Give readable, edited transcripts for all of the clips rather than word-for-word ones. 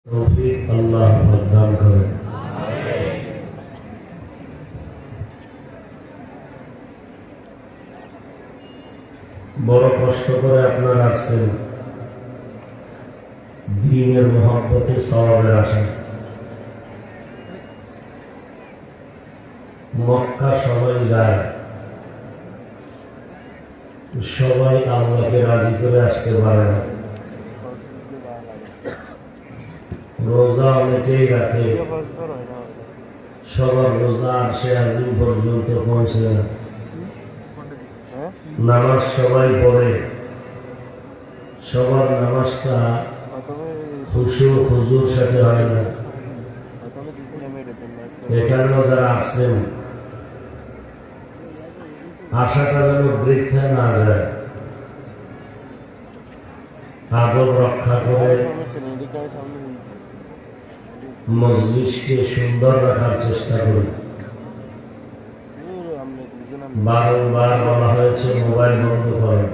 তৌফিক আল্লাহ প্রদান করেন। বড় কষ্ট করে আপনারা আসছেন দ্বীনের মহব্বতে সওয়াবের আশায়। মক্কা সবাই যায়, সবাই আল্লাহকে রাজি করে আসতে পারে না। রোজা অনেকেই রাখে, সবার রোজা আরশে আজিম পর্যন্ত পৌঁছে না। নামাজ সবাই পড়ে, সবার নামাজটা খুশু খুজুর সাথে হয় না। এখানেও যারা আসছেন আশাটা যেন বৃদ্ধা না যায়, আদব রক্ষা করে মজলিসকে সুন্দর রাখার চেষ্টা করি। বারবার বলা হয়েছে মোবাইল বন্ধ করেন।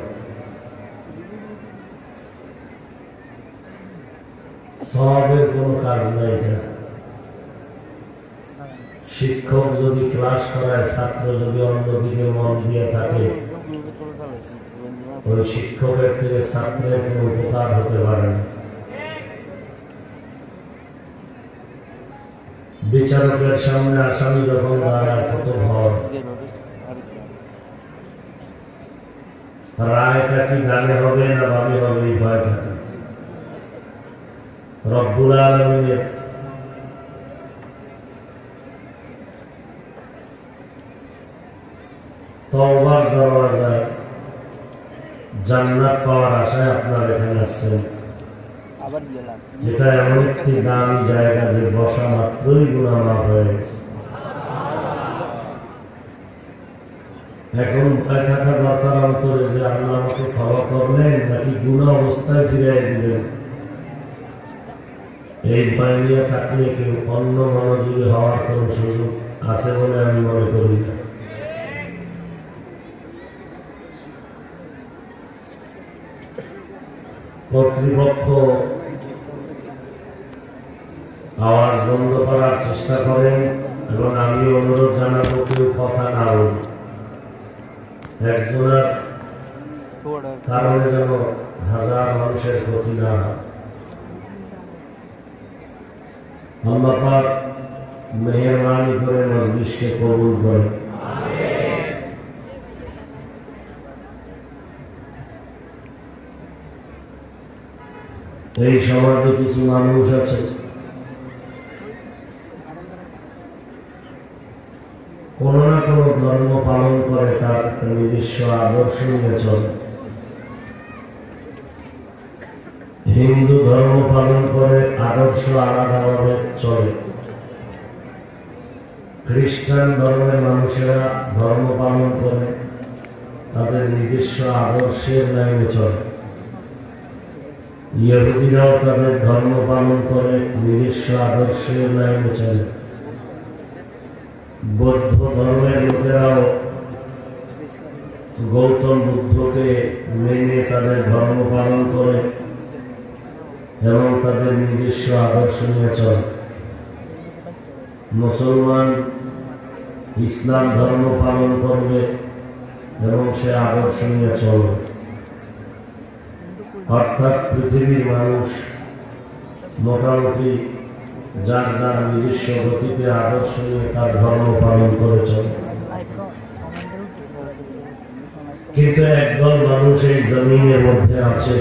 সওয়াবের কোনো কাজ নাই এটা। শিক্ষক যদি ক্লাস করায়, ছাত্র যদি অন্যদিকে মন দিয়ে থাকে, ওই শিক্ষকের থেকে ছাত্রের কোনো উপকার হতে পারে না। বিচারকের সামনে আসামি যখন দাঁড়ায় কত ভয়, রায়টা কি ডানে হবে না বামে হবে এই ভয় থাকে। রব্বুল আলামিনের তওবার দরওয়াজায় জান্নাত পাওয়ার আশায় আপনারা এখানে আসছেন। এটা এমন একটি দামি জায়গা যে বসা মাত্রই গুনাহ মাফ হয়ে গেছে। এখন থাকা দরকার অন্তরে যে আল্লাহ আমাকে ক্ষমা করলেন নাকি গুনাহ অবস্থায় ফিরিয়ে দিলেন। এই ভয় নিয়ে থাকলে কেউ অন্য মনোযোগী হওয়ার কোন সুযোগ আছে বলে আমি মনে করি না। কর্তৃপক্ষ আওয়াজ বন্ধ করার চেষ্টা করেন এবং আমি অনুরোধ জানাবো কেউ কথা না বলি। একজনের কারণে যেন হাজার মানুষের ক্ষতি না হয়। আল্লাহ পাক মেহেরবানি করে মজলিসকে কবুল করেন। এই সমাজে কিছু মানুষ আছে কোন না কোন ধর্ম পালন করে, তার নিজস্ব আদর্শ নিয়ে চলে। হিন্দু ধর্ম পালন করে, আদর্শ আলাদাভাবে চলে। খ্রিস্টান ধর্মের মানুষেরা ধর্ম পালন করে, তাদের নিজস্ব আদর্শের লাইনে চলে। ইহুদিরাও তাদের ধর্ম পালন করে, নিজস্ব আদর্শের লাইনে চলে। বৌদ্ধ ধর্মের লোকেরাও গৌতম বুদ্ধকে মেনে তাদের ধর্ম পালন করে এবং তাদের নিজস্ব আদর্শ নিয়ে চলে। মুসলমান ইসলাম ধর্ম পালন করবে এবং সে আদর্শ নিয়ে চলবে। অর্থাৎ পৃথিবীর মানুষ মোটামুটি যার যার নিজস্ব গতিতে আদর্শ নিয়ে তার ধর্ম পালন করে চলে। কিন্তু একদল মানুষ এই জমিনের মধ্যে আছে,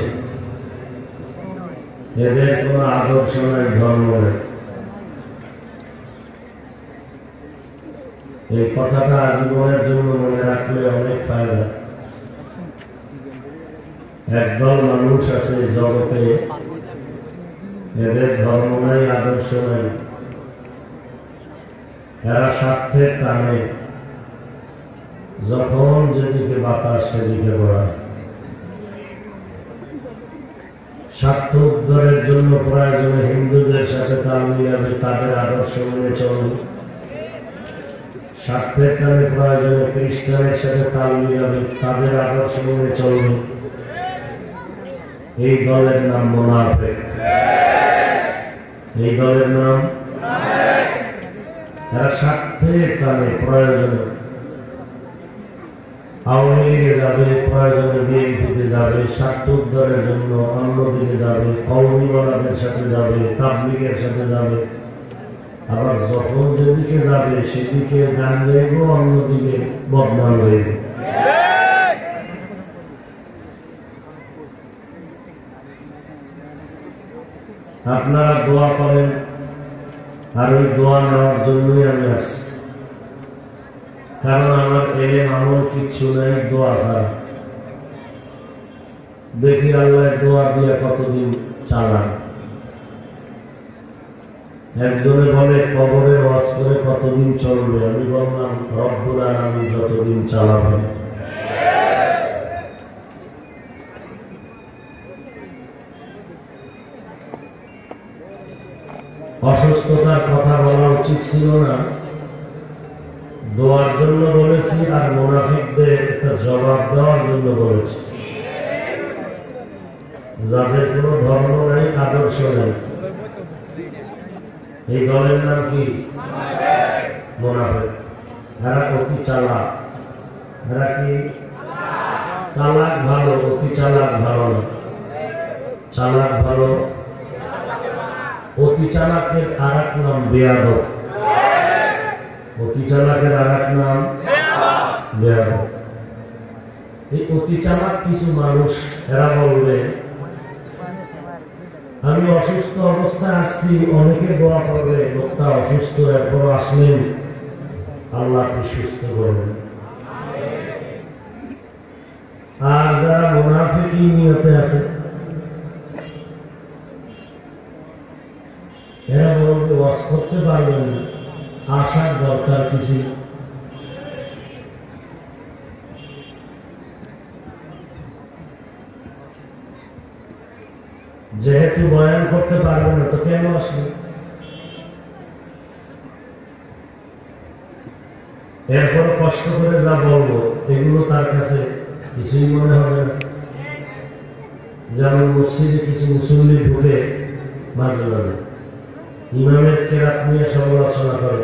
এদের কোন আদর্শ নাই, ধর্ম নেই। এই কথাটা আজীবনের জন্য মনে রাখলে অনেক ফায়দা। একদল মানুষ আছে জগতে, এদের ধর্ম নাই, আদর্শ নাই। এরা স্বার্থের টানে যখন যেদিকে বাতাস সেদিকে ঘোরায়। স্বার্থ উদ্ধারের জন্য প্রয়োজনে হিন্দুদের সাথে তাল মিলাবে, তাদের আদর্শ মেনে চলবে। স্বার্থের টানে প্রয়োজনে খ্রিস্টানের সাথে তাল মিলাবে, তাদের আদর্শ মেনে চলবে। এই দলের নাম মুনাফিক। এই দলের নাম এরা স্বার্থের টানে প্রয়োজনে আওয়ামী লীগে যাবে, প্রয়োজনে বিএনপিতে যাবে, স্বার্থ উদ্ধারের জন্য অন্যদিকে যাবে, কওমিওয়ালাদের সাথে যাবে, তাবলীগের সাথে যাবে। আবার যখন যেদিকে যাবে সেদিকে গান গাইব, অন্যদিকে বদনাম গাইব। আপনারা দোয়া করেন, আর ওই দোয়া নেওয়ার জন্যই আমি আসছি। কারণ আমার এলেম আমল কিচ্ছু নাই দোয়া ছাড়া। দেখি আল্লাহ দোয়া দিয়ে কতদিন চালান। একজনে বলে কবরের ওয়াজ করে কতদিন চলবে, আমি বললাম রব্বুল আলামিন যতদিন চালাবেন। অসুস্থতার কথা বলা উচিত ছিল না, দোয়ার জন্য বলেছি, আর মুনাফিকদের একটা জবাব দেওয়ার জন্য বলেছি। যাদের কোনো ধর্ম নাই, আদর্শ নাই, এই দলের নাম কি? মুনাফিক। এরা অতি চালাক। এরা কি? চালাক ভালো, অতি চালাক ভালো না। চালাক ভালো। অতি চালাকের আর এক নাম বেয়াদব। অতি চালাকের আর এক নাম বেয়াদব। এই অতি চালাক কিছু মানুষ, এরা বলবে আমি অসুস্থ অবস্থায় আসছি, অনেকে দোয়া করবে, লোকটা অসুস্থ, এরপর আসলেন, আল্লাহ আপনি সুস্থ করবেন। আর যারা মুনাফিকি নিয়তে আছে, এরা বলবে ওয়াজ করতে পারবেন না, আসার দরকার কিছু। যেহেতু বয়ান করতে পারবে না তো কেন আসবে? এরপর কষ্ট করে যা বলবো এগুলো তার কাছে কিছুই মনে হবে না। যেমন মসজিদে কিছু মুসল্লি ঢুকে মাঝে মাঝে ইমামের কেরাত নিয়ে সমালোচনা করে,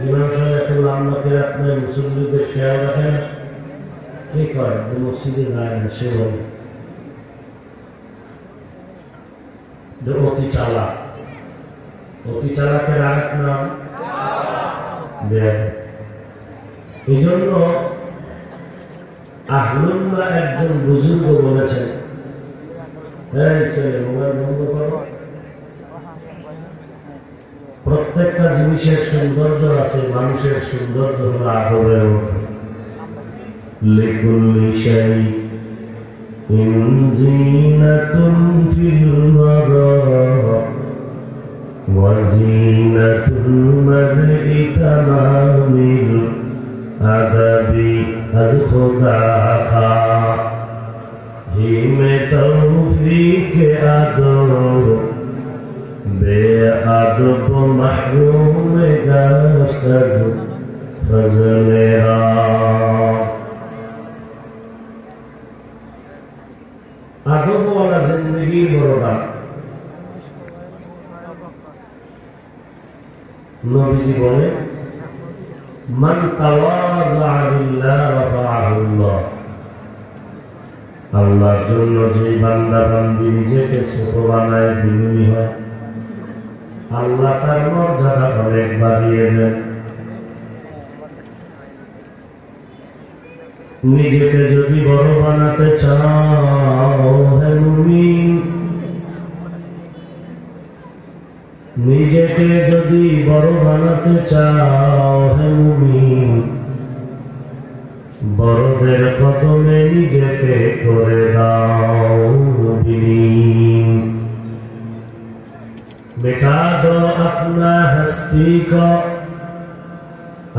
ইমাম সাহেব এত লম্বা কেরাত নিয়ে মুসল্লিদের খেয়াল রাখে না। কে করে? যে মসজিদে যায় না সে বলে। অতি চালাক। অতি চালাকের আরেক নাম বেয়াদব। এই জন্য আহলুল্লাহ একজন বুজুর্গ বলেছেন, এই ছেলে মোবাইল বন্ধ করো। প্রত্যেকটা জিনিসের সৌন্দর্য আছে, মানুষের সৌন্দর্য হলো আদবের মধ্যে। লিকুল্লি শাইইন জিনাতুন ফিল ওয়ারা ওয়া জিনাতুল মারই তামামিল আদাবি আজ খুদা খা হিমে তৌফিক আদব বেআদব মাহরুম গাশত আজ ফজলেরা। আদবওয়ালা জিন্দগি বড় দাম। নবীজি বলে মান তাওয়াযা লিল্লাহ রাফাআহুল্লাহ। আল্লাহর জন্য যে বান্দা বান্দি নিজেকে ছোট বানায়, বিনয়ী হয়, আল্লাহ তার মর্যাদা অনেক বাড়িয়ে দেন। নিজেকে যদি বড় বানাতে চাও হে মুমিন, নিজেকে যদি বড় বানাতে চাও হে মুমিন, বড়দের কদমে নিজেকে করে দাও বিলীন। मिटा दो अपना हस्ती को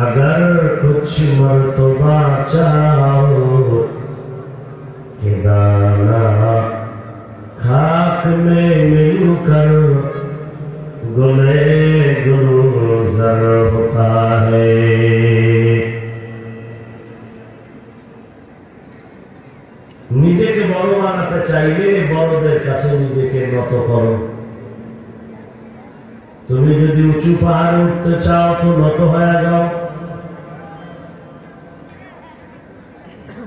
अगर कुछ मर्तबा चाहो कि दाना खाक में मिलकर गुले गुलज़र होता है। নিজেকে বড় বানাতে চাইলে বড়দের কাছে নিজেকে নত করো। তুমি যদি উঁচু পাহাড়ে উঠতে চাও তো নত হয়ে যাও।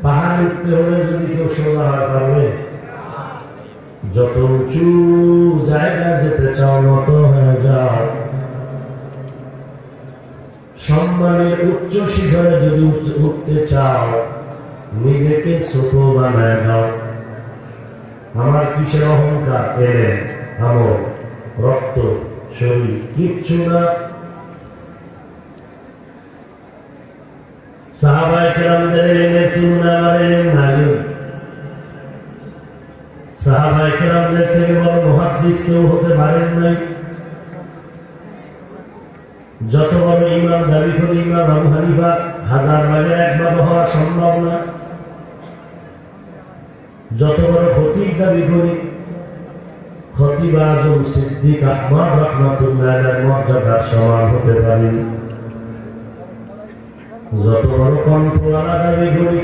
পাহাড়ে উঠতে হলে যদি কেউ সোজা হয় পারবে? যত উঁচু জায়গায় যেতে চাও নত হয়ে যাও। সম্মানের উচ্চ শিখরে যদি উঠতে চাও নিজেকে ছোট বানায় দাও। আমার কিসের অহংকার? এলে আমল, রক্ত, শরীর কিচ্ছু না। সাহাবায়ে কেরামদের ইলমের তুলনা আমার ইলম নাই। সাহাবায়ে কেরামদের থেকে বড় মুহাদ্দিস কেউ হতে পারেন নাই। যত বড় ইমাম দাবি করে ইমাম আবু হানিফা 1000 ভাগের 1 ভাগ হওয়া সম্ভব না। যত বড় খতিব দাবি করি খতিব আজম সিদ্দিক আহমদ রাহমাতুল্লাহ আলাইহির মর্যাদার সমান হতে পারি। যত বড় কণ্ঠওয়ালা দাবি করি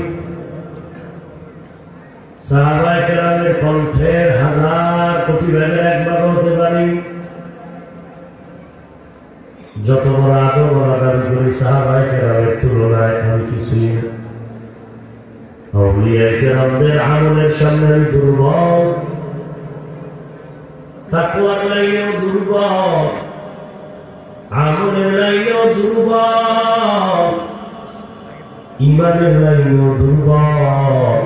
সাহাবায়ে কেরামের কণ্ঠের 1000 কোটি ভাগের 1 ভাগ হতে পারি। যত বড় আদরওয়ালা দাবি করি সাহাবায়ে কেরামের তুলনায় আমি কিছুই না। আউলিয়ায়ে কেরামদের আমলের সামনে আমি দুর্বল, তাকওয়ার লাইনেও দুর্বল, আমলের লাইনেও দুর্বল, ঈমানের লাইনেও দুর্বল।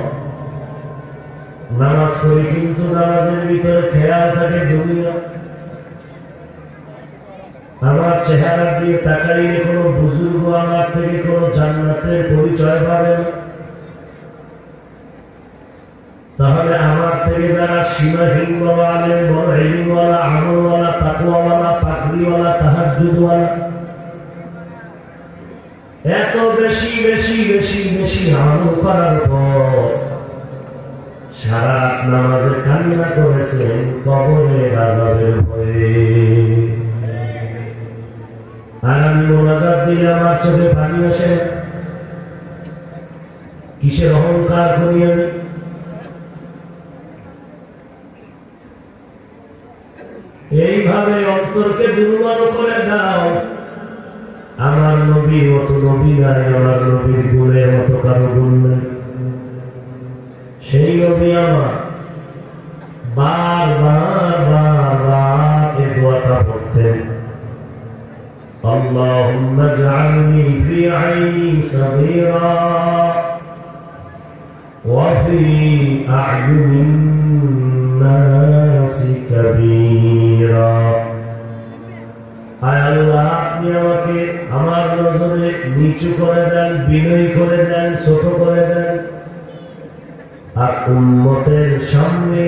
নামাজ পড়ি কিন্তু নামাজের ভিতরে খেয়াল থাকে দুনিয়া। আমার চেহারা দিয়ে তাকাইলে কোনো বুজুর্গ আমার থেকে কোনো জান্নাতের পরিচয় পাবে না। তাহলে আমার থেকে যারা সীমাহীন বড় আলেম, বড় ইলমওয়ালা, আমলওয়ালা, তাকওয়াওয়ালা, পাগড়িওয়ালা, তাহাজ্জুদওয়ালা, এত বেশি বেশি বেশি বেশি আমল করার পর সারা রাত নামাজে কান্না করেছেন কবরের আযাবের ভয়ে। আর আমি মোনাজাত দিলে আমার চোখে পানি আসে। কিসের অহংকার করি আমি? এইভাবে অন্তরকে দুর্বল করে দাও। আমার নবীর মতো নবী নাই, আমার নবীর গুণের মতো কারো গুণ নাই। সেই নবী আমার বারবার বারবার এই দোয়াটা পড়তেন, আল্লাহুম্মা ইজআলনি ফি আইনি সাগীরা ওয়া ফি আ'য়ুনিন নাসি কাবীরা। আয় আল্লাহ, আপনি আমাকে আমার নজরে নিচু করে দেন, বিনয়ী করে দেন, ছোট করে দেন, আর উম্মতের সামনে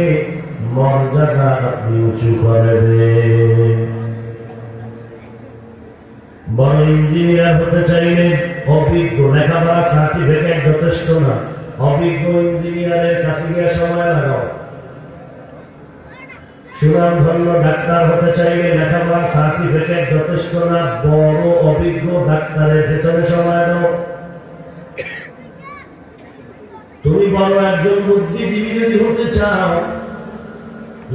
মর্যাদা আপনি উঁচু করে দেন। বড় ইঞ্জিনিয়ার হতে চাইলে অভিজ্ঞ লেখাপড়া সার্টিফিকেট যথেষ্ট না। অভিজ্ঞ ইঞ্জিনিয়ারের কাছে গিয়ে সময় লাগাও। সুনামধন্য ডাক্তার হতে চাইলে লেখাপড়া সার্টিফিকেট যথেষ্ট না। বড় অভিজ্ঞ ডাক্তারের পেছনে সময় দাও। তুমি বড় একজন বুদ্ধিজীবী যদি হতে চাও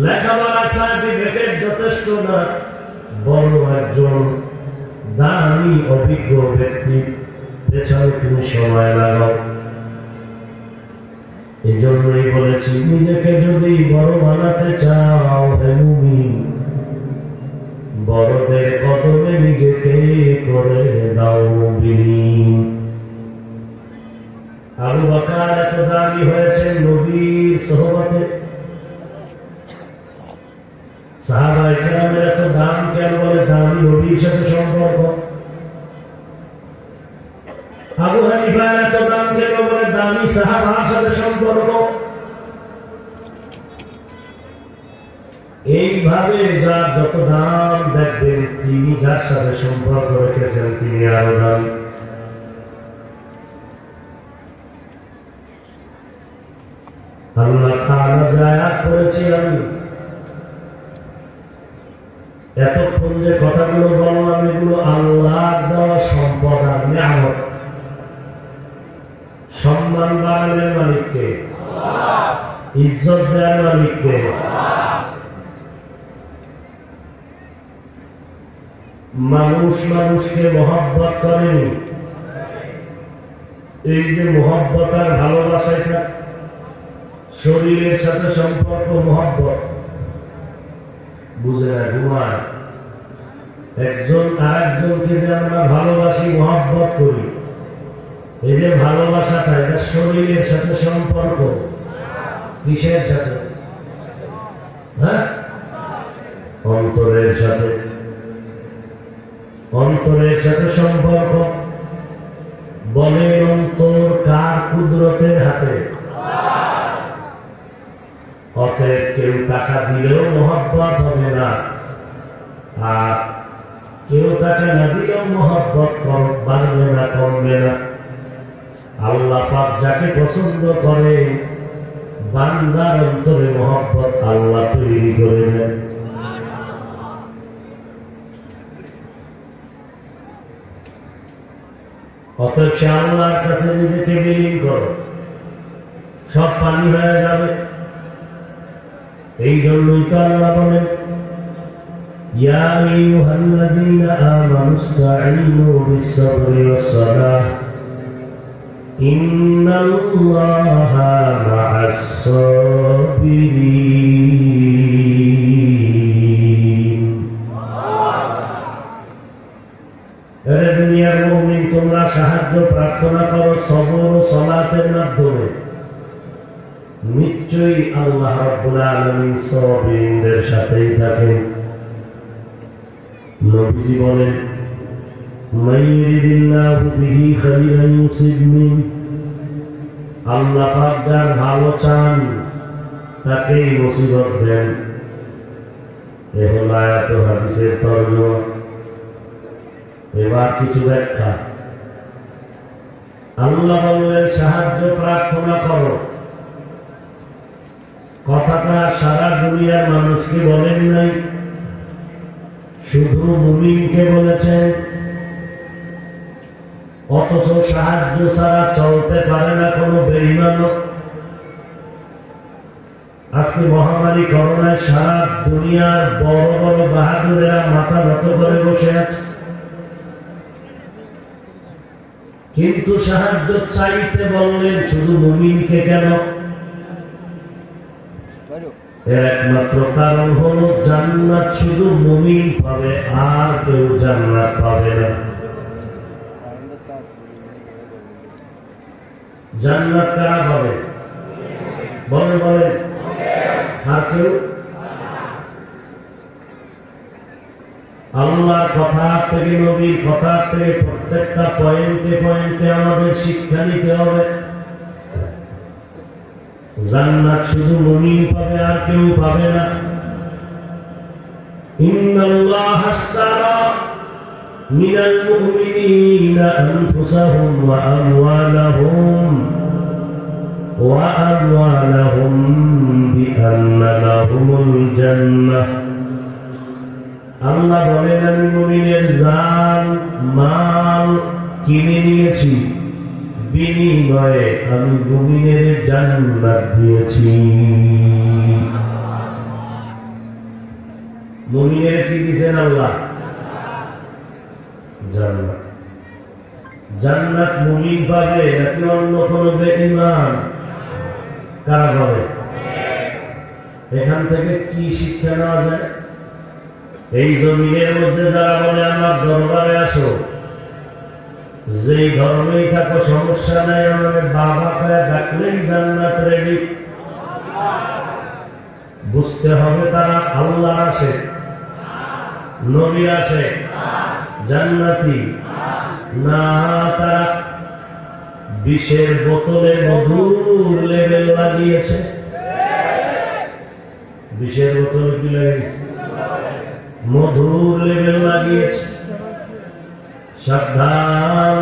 লেখাপড়া সার্টিফিকেট যথেষ্ট না। বড় একজন দামি অভিজ্ঞ ব্যক্তির পেছনে তুমি সময় লাগাও। এই জন্যই বলেছি নিজেকে যদি বড় বানাতে চাও হে মুমিন, বড়দের কদমে নিজেকে করে দাও বিলীন। আবু বকর এত দামি হয়েছেন নবীর সোহবতে। সাহাবায়ে কেরামের এত দাম কেন? বলে দামি নবীর সাথে সম্পর্ক। আবু হানিফার এত দাম কেন? বলে দামি সাহাবার সাথে সম্পর্ক। এইভাবে যার যত দাম দেখবেন তিনি যার সাথে সম্পর্ক রেখেছেন তিনি আরো দামি। আল্লাহ তাআলা যে আয়াত করেছি আমি এতক্ষণ যে কথাগুলো বললাম এগুলো আল্লাহর দেওয়া সম্পদ আর নিয়ামত। সম্মান বাড়ানোর মালিককে, ইজ্জত দেওয়ার মালিককে। মানুষ মানুষকে মহব্বত করেনি। এই যে মহব্বত আর ভালোবাসা, এটা শরীরের সাথে সম্পর্ক। মহব্বত বুঝে না, ঘুমায়। একজন আর একজনকে যে আমরা ভালোবাসি, মহব্বত করি, এই যে ভালোবাসাটা, এটা শরীরের সাথে সম্পর্ক। কিসের সাথে? হ্যাঁ, অন্তরের সাথে। অন্তরের সাথে সম্পর্ক। বলে অন্তর কার কুদরতের হাতে? অতএব কেউ টাকা দিলেও মহব্বত হবে না, আর কেউ টাকা না দিলেও মহব্বত বাড়বে না, কমবে না। আল্লাহ পাক যাকে পছন্দ করে, বান্দার অন্তরে মহব্বত আল্লাহ তৈরি করে দেন। অতএব সে আল্লাহর কাছে নিজেকে বিলীন করো, সব পানি হয়ে যাবে। এই জন্যই তো আল্লাহ বলেন, ইয়া আইয়ুহাল্লাযীনা আমানু ইসতাঈনু বিস-সাবরি ওয়াস-সালাহ ইন্নাল্লাহা মা'আস-সাবিরিন। এরে দুনিয়ার মুমিন, তোমরা সাহায্য প্রার্থনা করো সবর ও সালাতের মাধ্যমে। নিশ্চয়ই আল্লাহ রাব্বুল আলামিন সাবিরদের সাথেই থাকেন। নবীজি বলেন, মাইয়ুরিদিল্লাহু বিহি খাইরান ইউসিবহু। আল্লাহ পাক যার ভালো চান তাকেই মুসিবত দেন। এ হলো আয়াত ও হাদিসের তরজমা। এবার কিছু ব্যাখ্যা। আল্লাহ বললেন সাহায্য প্রার্থনা করো, কথাটা সারা দুনিয়ার মানুষকে বলেন নাই, শুধু মুমিনকে বলেছেন। অথচ সাহায্য ছাড়া চলতে পারে না কোনো বেঈমান। আজকে মহামারী করোনায় সারা দুনিয়ার বড় বড় বাহাদুরেরা মাথা নত করে বসে আছে, কিন্তু সাহায্য চাইতে বললেন শুধু মুমিনকে কেন? এর একমাত্র কারণ হলো জান্নাত শুধু মুমিন পাবে, আর কেউ জান্নাত পাবে না। জান্নাত কারা পাবে? বলে বলে, আর কেউ? আল্লাহর কথা থেকে, নবীর কথা থেকে প্রত্যেকটা পয়েন্টে পয়েন্টে আমাদের শিক্ষা নিতে হবে। জান্নাত শুধু মুমিন পাবে, আর কেউ পাবে না। ইন্নাল্লাহা আশতারা মিনাল মুমিনিনা আনফুসাহুম ওয়া আমওয়ালাহুম বিআন্না লাহুমুল জান্নাহ। আল্লাহ বলেন, আমি মুমিনের জান মাল কিনে নিয়েছি, বিনিময়ে আমি মুমিনের জান্নাত দিয়েছি। মুমিনের কি দিয়েছেন আল্লাহ? জান্নাত। জান্নাত মুমিন পাবে নাকি অন্য কোন বেঈমান? কারা পাবে? এখান থেকে কি শিক্ষা নেওয়া যায়? এই জমিনের মধ্যে যারা বলে আমার দরবারে আসো, যেই ধর্মেই থাকো সমস্যা নাই, আমাদের বাবা খায় ডাকলেই জান্নাত রেডি। বুঝতে হবে তারা আল্লাহ আসে, নবী আসে, জান্নাতি না, তারা বিষের বোতলে মধুর লেবেল লাগিয়েছে। বিষের বোতলে কি লাগিয়েছে? মধুর লেবেল লাগিয়েছে। সাবধান,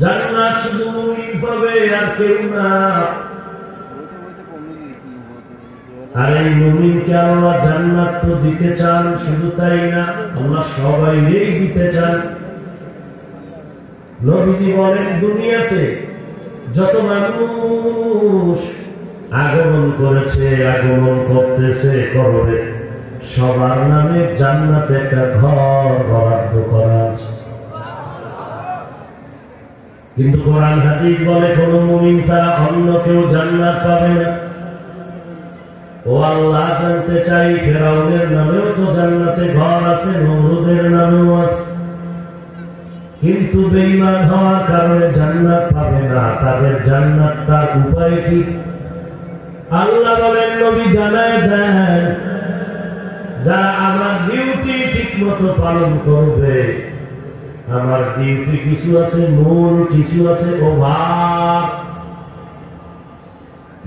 জান্নাত শুধু মুমিন পাবে, আর কেউ না। আর এই মুমিনকে আল্লাহ জান্নাত তো দিতে চান, শুধু তাই না, আল্লাহ সবাইকেই দিতে চান। নবীজি বলেন, দুনিয়াতে যত মানুষ আগমন করেছে, আগমন করতেছে, করবে, সবার নামে জান্নাতে একটা ঘর বরাদ্দ করা আছে। কিন্তু কোরআন হাদিস বলে কোন মুমিন ছাড়া অন্য কেউ জান্নাত পাবে না। ও আল্লাহ, জানতে চাই ফেরাউনের নামেও তো জান্নাতে ঘর আছে, নমরুদের নামেও আছে, কিন্তু বেঈমান হওয়ার কারণে জান্নাত পাবে না। তাদের জান্নাতটার উপায় কি? আল্লাহ বলেন, নবী জানায় দেন, যারা আমার ডিউটি ঠিক মতো পালন করবে। আমার ডিউটি কিছু আছে মূল, কিছু আছে ওভার।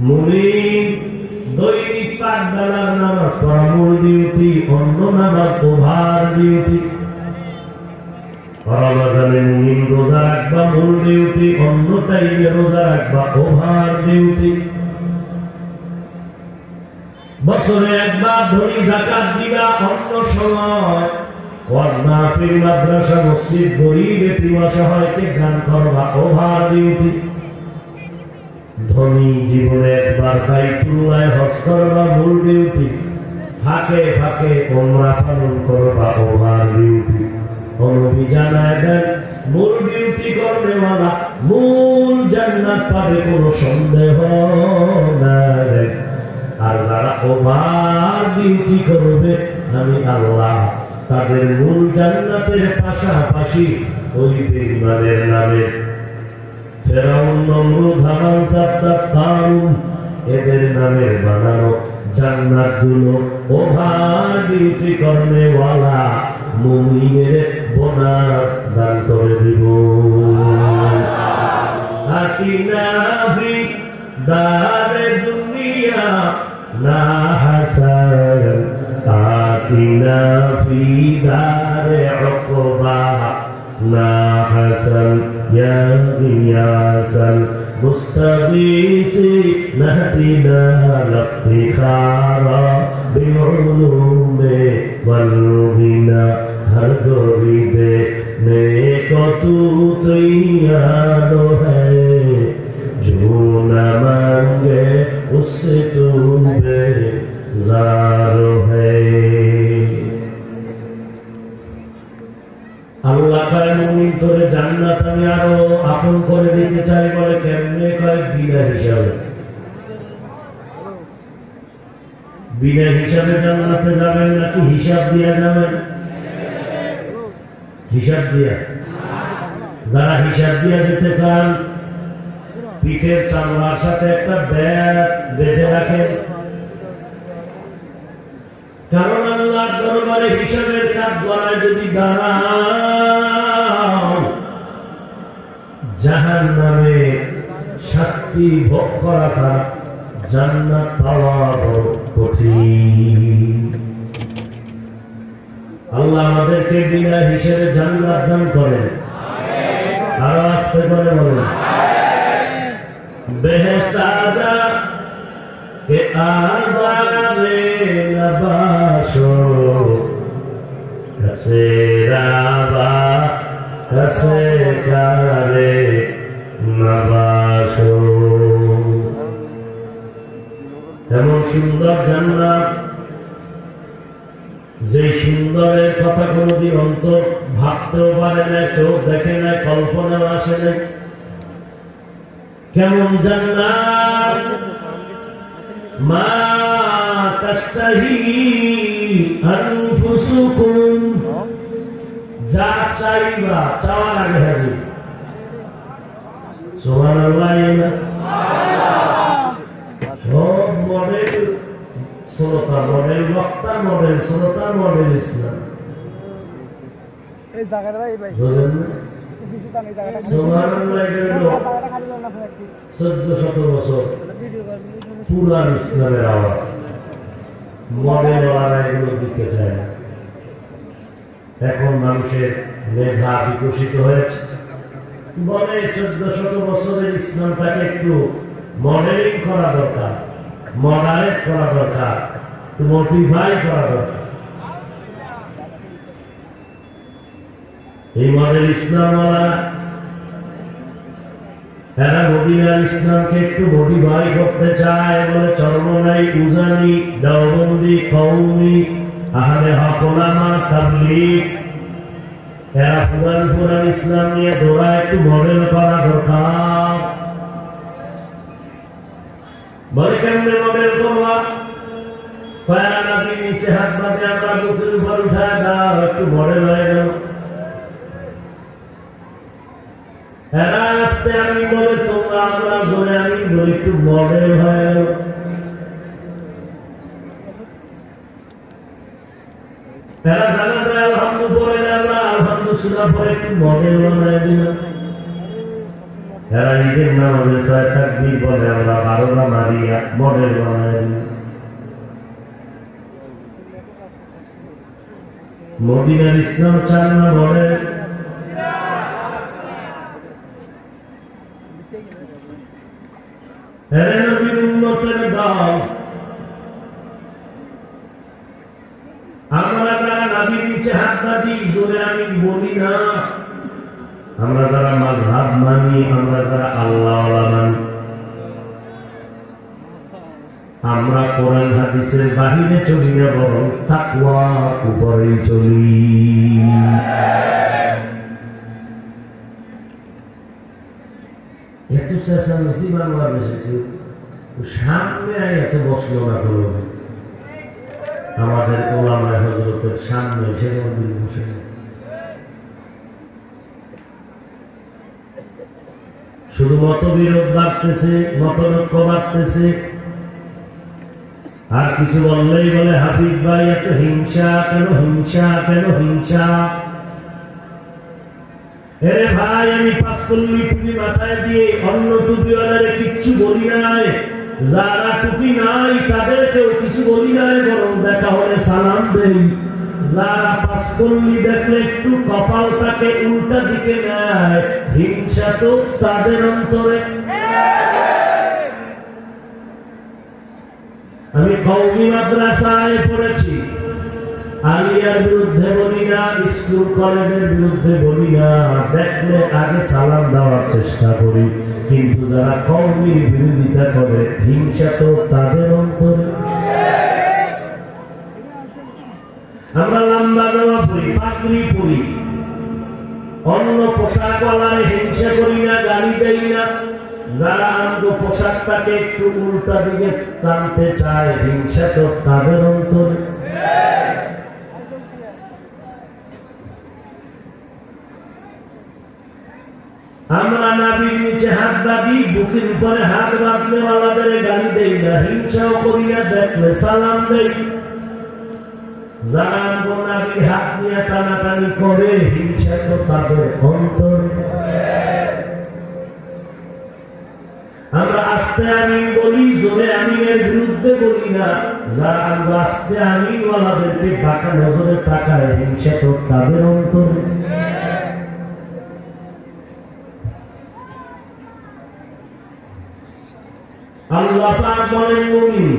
মুমিন দৈনিক 5 বেলার নামাজ পড়া মূল ডিউটি, অন্য নামাজ ওভার ডিউটি। রমজানে মুমিন রোজা রাখবা মূল ডিউটি, অন্য টাইমে রোজা রাখবা ওভার ডিউটি। বছরে একবার ধনী যাকাত দিবা, অন্য সময় ওয়াজ মাহফিল, মাদ্রাসা, মসজিদ, গরিব এতিম অসহায়কে দান করবা ওভার ডিউটি। ধনী জীবনে একবার বাইতুল্লাহ হজ করবা মূল ডিউটি, ফাঁকে ফাঁকে উমরা পালন করবা ওভার ডিউটি। নবী জানায় দেন, মূল ডিউটি করনেওয়ালা মূল জান্নাত পাবে, কোনো সন্দেহ নাই। আর যারা ওভার ডিউটি করবে, আমি আল্লাহ তাদের মূল জান্নাতের পাশাপাশি ওই বেঈমানের নামে ফেরাউন, নমরুদ, হামান, সাদ্দাত, কারুন এদের নামে বানানো জান্নাতগুলো ওভার ডিউটি করনেওয়ালা মুমিনের বোনাস দান করে দিব। আতিনা ফি দারে দুনিয়া না হাসান, আতিনা ফি দারে উকবা না হাসান, ইয়া গিয়াসাল মুস্তাগীসি নাহদিনা লাফতিখারা বিল উলুমে ওয়াল গিনা। हर गोरीदे में को तू तैयार है, जो न मांगे उससे तू बेजार है। আল্লাহ কয়, মুমিন তোরে জান্নাত আমি আরো আপন করে দিতে চাই। বলে কেমনে? কয় বিনা হিসাবে। বিনা হিসাবে জান্নাতে যাবেন নাকি হিসাব দিয়া যাবেন? হিসাব দিয়া। যারা হিসাব দিয়া যেতে চান, পিঠের চামড়ার সাথে একটা ব্যাগ বেঁধে রাখেন, কারণ আল্লাহর দরবারে হিসাবের কাজ গড়ায় যদি দাঁড়াও, জাহান্নামে শাস্তি ভোগ করা ছাড়া জান্নাত পাওয়া বড় কঠিন। আল্লাহ আমাদেরকে বিনা হিসেবে জান্নাত দান করেন। আরো আস্তে করে বলেন, বেহেশত আজা কে আজারে নবাশো, কাছে রাবা কাছে কারে নবাশো। এমন সুন্দর জান্নাত, যে সুন্দরের কথা কোনদিন অন্তর ভাবতেও পারে না, চোখ দেখে না, কল্পনা আসে না। কেমন জান্নাত! মা তাশতাহি আনফুসুকুম, যা চাইবা চাওয়ার আগে হাজির। সুবহানাল্লাহ। মডেল শ্রোতা, মডেল বক্তা, মডেল শ্রোতা, মডেল ইসলাম। পুরান ইসলামের আওয়াজ মডেল ওরা এগুলো দিতে চায় না। এখন মানুষের মেধা বিকশিত হয়েছে, বলে 1400 বছরের ইসলামটাকে একটু মডেলিং করা দরকার, মডারেট করা দরকার, মোটিফাই করা দরকার। এই মডেল ইসলামওয়ালা এরা মদিনার ইসলামকে একটু মোটিফাই করতে চায়। বলে চরমনাই, উজানি, দেওবন্দি, কওমি, আহলে হক ওলামা তাবলীগ এরা পুরান ইসলাম নিয়ে দৌড়া একটু মডেল করা দরকার। বলে কেমনে মডেল করবা? কয়া নবী নিচে হাত বাঁধে আমরা বুকের উপর উঠায় দাও, একটু মডেল হয়ে গেল। এরা আসতে আমি বলে তোমরা, আমরা জোরে আমি বলি, একটু মডেল হয়ে গেল। এরা জানা যায় আলহামদু পরে আমরা আলহামদু সুরা পরে একটু মডেল বানায় দিলাম। এরা ঈদের নামাজে ৬ তাকবীর বলে আমরা ১২টা মারিয়া মডেল বানায় দিলাম। মদিনার ইসলাম চান না মডেল? এরা নবীর উম্মতের দল। আমরা যারা নবীর নিচে হাত বাঁধি জোরে আমি বলি না, আমরা যারা মাযহাব মানি, আমরা যারা আল্লাহওয়ালা মানি, আমরা কোরআন হাদিসের বাহিরে চলি না, বরং তাকওয়ার উপরেই চলি। এত চেঁচামেচি বাংলাদেশে কেউ সামনে এত বসলো না হলো, আমাদের ওলামায়ে হযরতের সামনে এসে মন্দির বসে। শুধু মতবিরোধ বাড়তেছে, মতনৈক্য বাড়তেছে। আর কিছু বললেই বলে হাফিজ ভাই এত হিংসা কেন, হিংসা কেন, হিংসা। এরে ভাই, আমি ৫ কল্লি টুপি মাথায় দিয়ে অন্য টুপিওয়ালারে কিচ্ছু বলি নাই, যারা টুপি নাই তাদেরকেও কিছু বলি নাই, বরং দেখা হলে সালাম দেই। যারা ৫ কল্লি দেখলে একটু কপালটাকে উল্টা দিকে নেয়, হিংসা তো তাদের অন্তরে। আমি কওমি মাদ্রাসায় পড়েছি, আলিয়ার বিরুদ্ধে বলি না, স্কুল কলেজের বিরুদ্ধে বলি না, দেখলে আগে সালাম দেওয়ার চেষ্টা করি। কিন্তু যারা কওমির বিরোধিতা করে, হিংসা তো তাদের অন্তরে। আমরা লম্বা জামা পরি, পাগড়ি পরি, অন্য পোশাকওয়ালারে হিংসা করি না, গালি দেই না। যারা আমগো পোশাকটাকে একটু উল্টা দিকে টানতে চায়, হিংসা তো তাদের অন্তরে। আমরা নবীর নিচে হাত বাঁধি, বুকের উপরে হাত বাঁধলে ওয়ালাদের গালি দেই না, হিংসাও করি না, দেখলে সালাম দেই। যারা নবীর হাত নিয়ে টানাটানি করে, হিংসা তো তাদের অন্তরে। আমরা আস্তে আমিন বলি, জোরে আমিনের বিরুদ্ধে বলি না। যারা আমরা আস্তে আমিন ওয়ালাদেরকে বাঁকা নজরে তাকায়, হিংসা তো তাদের অন্তরে। আল্লাহ পাক বলেন, মুমিন,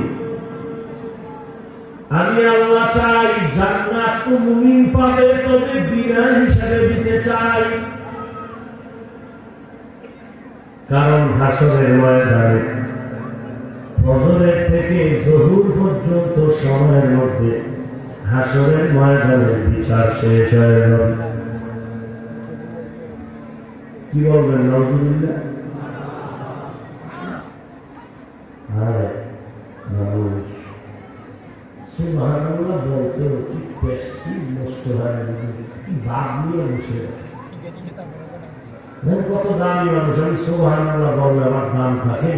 আমি আল্লাহ চাই জান্নাত তো মুমিন পাবে, তবে বিনা হিসাবে দিতে চাই। কারণ হাসরের ময়দানে ফজরের থেকে জোহর পর্যন্ত সময়ের মধ্যে হাসরের ময়দানের বিচার শেষ হয়ে যাবে। কি বলবেন? নাউজুবিল্লাহ। মানুষ সুবহানাল্লাহ বলতে কি প্রেস্টিজ নষ্ট হয়, কি ভাব নিয়ে বসে আছে। কত দামি মানুষ, আমি সুবহানাল্লাহ বললে আমার দাম থাকে।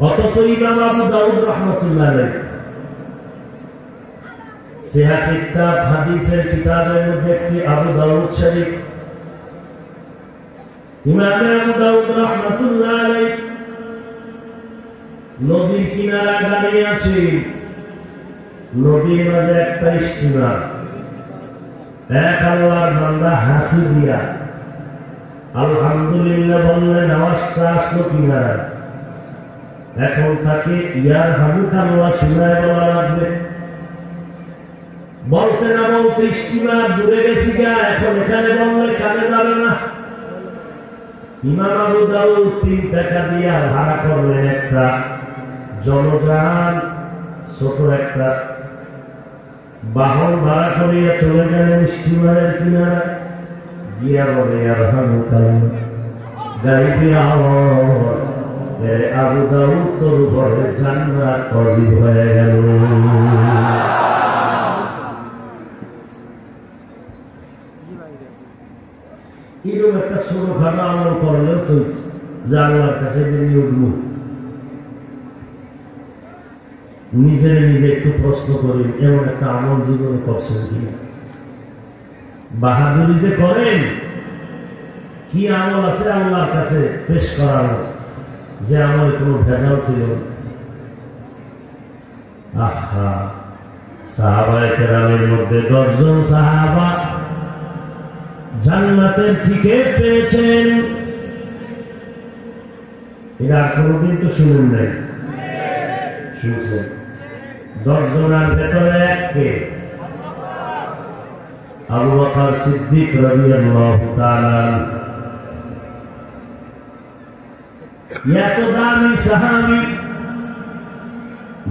অথচ ইমাম আবু দাউদ রাহমাতুল্লাহ আলাইহি সিহাহ কিতাব হাদিসের কিতাবের মধ্যে একটি আবু দাউদ শরীফ, ইমাম আবু দাউদ রাহমাতুল্লাহ আলাইহি নদীর কিনারায় দাঁড়িয়ে আছে। নদীর মাঝে একটা স্টিমার, এক আল্লাহর বান্দা হাসি দিয়া আলহামদুলিল্লাহ বললে নামাজটা আসলো কিনারায়। এখন তাকে ইয়ার হামুকাল্লাহ শুনায় বলা লাগবে। বলতে না বলতে স্টিমার দূরে গেছি গা, এখন এখানে বললে কানে যাবে না। ইমাম আবু দাউদ 3 টাকা দিয়া ভাড়া করলেন একটা জনযান, ছোট একটা বাহন ভাড়া করিয়া চলে গেলেন স্টিমারের কিনারা গিয়া বলে গাড়ি আওয়াজ আবু দাউদ তোর ঘরে জান্নাত নসিব হয়ে গেল। এরকম একটা ছোটখাটো আমল করলেও তো জানলার কাছে যে উঠবো। নিজের নিজে একটু প্রশ্ন করি, এমন একটা আমল জীবনে করছেন কিনা? বাহাদুরি যে করেন, কি আমল আছে আল্লাহর কাছে পেশ করানো, যে আমার কোনো ভেজাল ছিল? আহা, সাহাবায়ে কেরামের মধ্যে 10 জন সাহাবা জান্নাতের টিকিট পেয়েছেন। এরা কোনদিন তো শুনেন নাই, শুনছেন? 10 জনের ভেতরে এককে আবু বকর সিদ্দিক রাদিয়াল্লাহু তাআলা। এত দামি সাহাবী,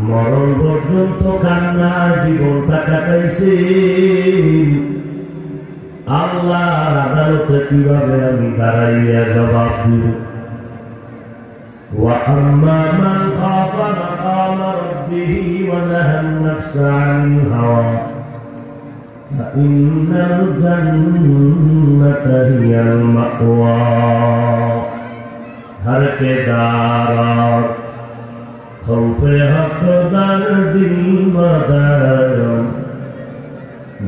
মরণ পর্যন্ত কান্নার জীবনটা কাটাইছে। আল্লাহর আদালতে কিভাবে আমি দাঁড়াইয়া জবাব দিব? وأما من خاف مقام ربه ونهى النفس عن الهوى فإن الجنة هي المأوى हर के दारार खौफे हक दर दिल मदर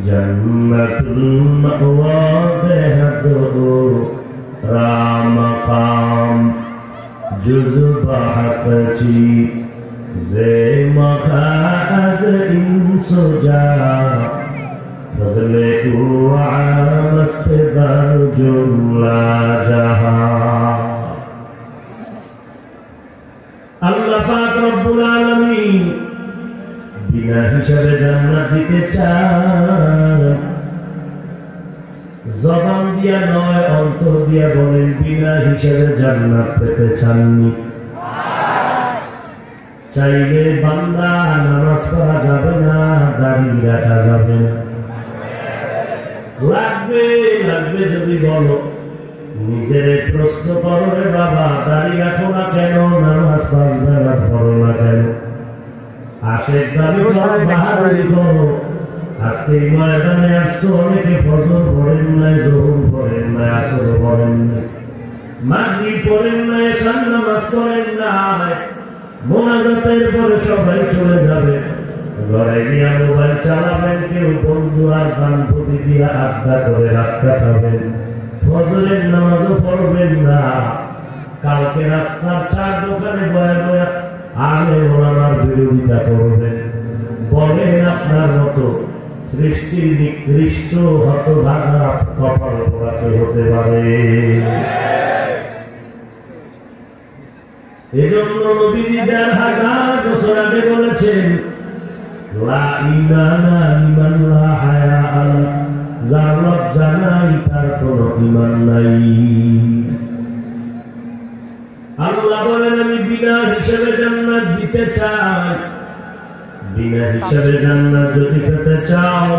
जन्नतुल मअवा बेहदो राम काम जुज़ बहकची जे मखाज इंसुजा फजले उआ मस्तदर जुमला जहां। আল্লাহ পাক রব্বুল আলামিন বিনা হিসাবে জান্নাত দিতে চান। জবান দিয়া নয়, অন্তর দিয়া বলেন, বিনা হিসাবে জান্নাত পেতে চাননি? চাইলে বান্দা নামাজ পড়া যাবে না, দাড়ি রাখা যাবে না। লাগবে লাগবে যদি বলো, নিজের প্রশ্ন করো রে বাবা, দাড়ি রাখো না কেন, নামাজ 5 বেলা পড়ো না কেন? আশেক দাবি বাহাদুরি করো। আজকে ময়দানে আসছো, অনেকে ফজর পড়েন নাই, জোহর পড়েন নাই, আসর পড়েন নাই, মাগরিব পড়েন নাই, এশা নামাজ পড়েন নাই। মোনাজাতের পরে সবাই চলে যাবে, ঘরে গিয়া মোবাইল চালাবেন, কেউ বন্ধু আর বান্ধবী দিয়া আড্ডা করে রাত কাটাবেন। ফজরের নামাজও পড়বেন না। কালকে রাস্তার 4 দোকানে বয়া বয়া আলে ওলামার বিরোধিতা করবেন। বলেন আপনার মতো সৃষ্টির নিকৃষ্ট হতভাগা কপাল পোড়াতে হতে পারে? এজন্য নবীজি 1000 বছর আগে বলেছেন, লা ইমানা লিমান লা হায়া আলা, যার লজ্জা নাই তার কোনো ঈমান নাই। আল্লাহ বলেন, আমি বিনা হিসাবে জান্নাত দিতে চাই। বিনা হিসাবে জান্নাত যদি পেতে চাও,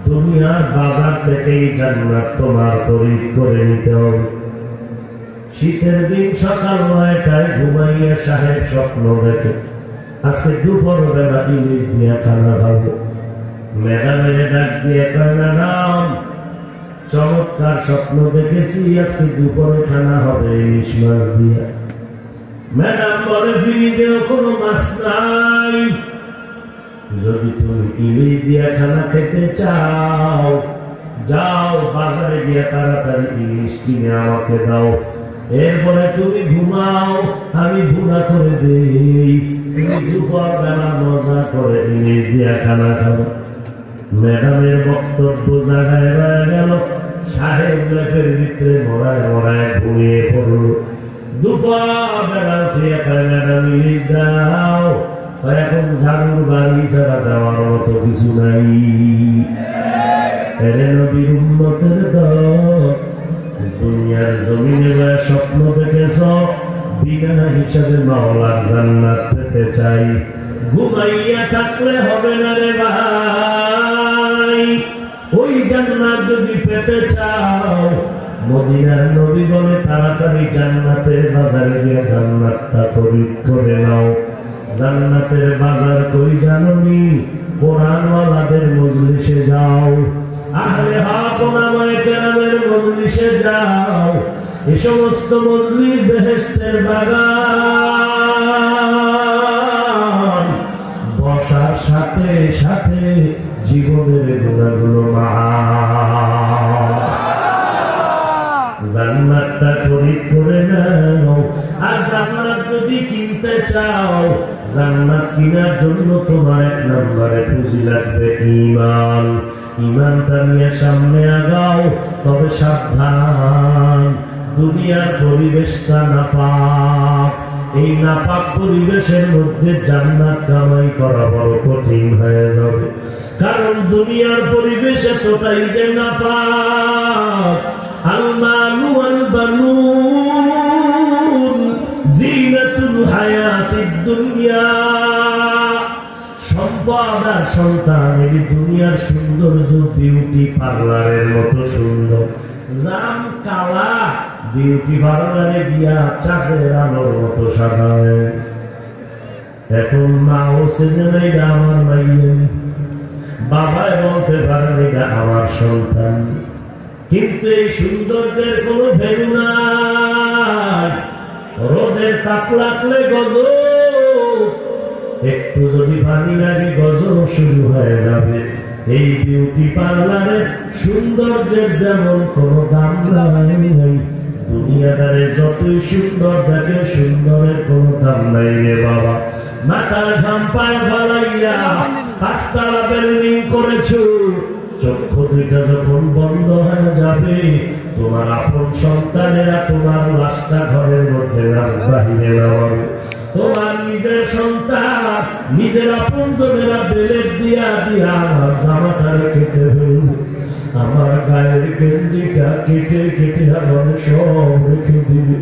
দুনিয়ার বাজার থেকেই জান্নাত তোমার খরিদ করে নিতে হবে। শীতের দিন সকাল 9টায় ঘুমাইয়া সাহেব স্বপ্ন দেখে আজকে দুপুর বেলা ইলিশ দিয়ে খানা খাবো। ম্যাডামের ডাক দিয়ে কয়, ম্যাডাম চমৎকার স্বপ্ন দেখেছি, আজকে দুপুরে খানা হবে ইলিশ মাছ দিয়ে। ম্যাডাম বলে, ফ্রিজেও কোনো মাছ নাই, যদি তুমি ইলিশ দিয়ে খানা খেতে চাও, যাও বাজারে গিয়ে তাড়াতাড়ি ইলিশ কিনে আমাকে দাও, এরপরে তুমি ঘুমাও, আমি ভুনা করে দেই, তুমি দুপুর বেলা মজা করে ইলিশ দিয়ে খানা খাবো। ম্যাডামের বক্তব্য জায়গায় রয়ে গেল, সাহেব লেপের ভিতরে মরায় মরায় ঘুমিয়ে পড়ল। দুপুর বেলা উঠিয়ে কয়, ম্যাডাম ইলিশ দাও। এখন ঝাড়ুর বাড়ি ছাড়া দেওয়ার মতো কিছু নাই। এরে নবীর উম্মতের দল, দুনিয়ার জমিনে স্বপ্ন দেখেছ বিনা হিসাবে মাওলার জান্নাত পেতে চাই, ঘুমাইয়া থাকলে হবে না রে ভাই। ওই জান্নাত যদি পেতে চাও, মদিনার নবী বলে তাড়াতাড়ি জান্নাতের বাজারে গিয়ে জান্নাতটা খরিদ করে নাও। জান্নাতের বাজার কই জানোনি? কোরআনওয়ালাদের মজলিসে যাও, আহলে হক ওলামায়ে কেরামের মজলিসে যাও। এই সমস্ত মজলিস বেহেশতের বাগান। বসার সাথে সাথে জীবনের গুনাহগুলো মাফ। জান্নাতটা খরিদ করে নাও। আর জান্নাত যদি কিনতে চাও, জান্নাত কেনার জন্য তোমার এক নম্বরে পুঁজি লাগবে ঈমান। ঈমানটা নিয়ে সামনে আগাও, তবে সাবধান, দুনিয়ার পরিবেশটা নাপাক। এই নাপাক পরিবেশের মধ্যে জান্নাত কামাই করা বড় কঠিন হয়ে যাবে, কারণ দুনিয়ার পরিবেশ এতটাই যে নাপাক। আল মালু ওয়াল বানুন জিনাতুল হায়াতিদ দুনিয়া। সম্পদ আর সন্তান এই দুনিয়ার সৌন্দর্য, বিউটি পার্লারের মতো সুন্দর। জাম কালা বিউটি পার্লারে গিয়া চাঁদের আলোর মতো সাদা হয়ে গেছে। এখন মাও সেজে নেই আমার মাইয়েন, বাবাই বলতে পারেন এটা আমার সন্তান, কিন্তু এই সৌন্দর্যের কোনো ভ্যালু নাই। রোদের তাপ লাগলে গজব, একটু যদি পানি লাগে গজব শুরু হয়ে যাবে। এই বিউটি পার্লারের সৌন্দর্যের যেমন কোনো দাম নাই, দুনিয়াটারে যতই সুন্দর দেখে সুন্দরের কোনো দাম নাই রে বাবা। মাথার ঘাম পায়ে ফলাইয়া পাঁচতলা বিল্ডিং করেছো, চক্ষু দুইটা যখন বন্ধ হয়ে যাবে, তোমার আপন সন্তানেরা তোমার লাশটা ঘরের মধ্যে বাহিরে নামাবে। তোমার নিজের সন্তান, নিজের আপন জনেরা বেলেট দিয়া দিয়া আমার জামাটা কেটে ফেলবে, আমার গায়ের গেঞ্জিটা কেটে কেটে আমার সব রেখে দিবে।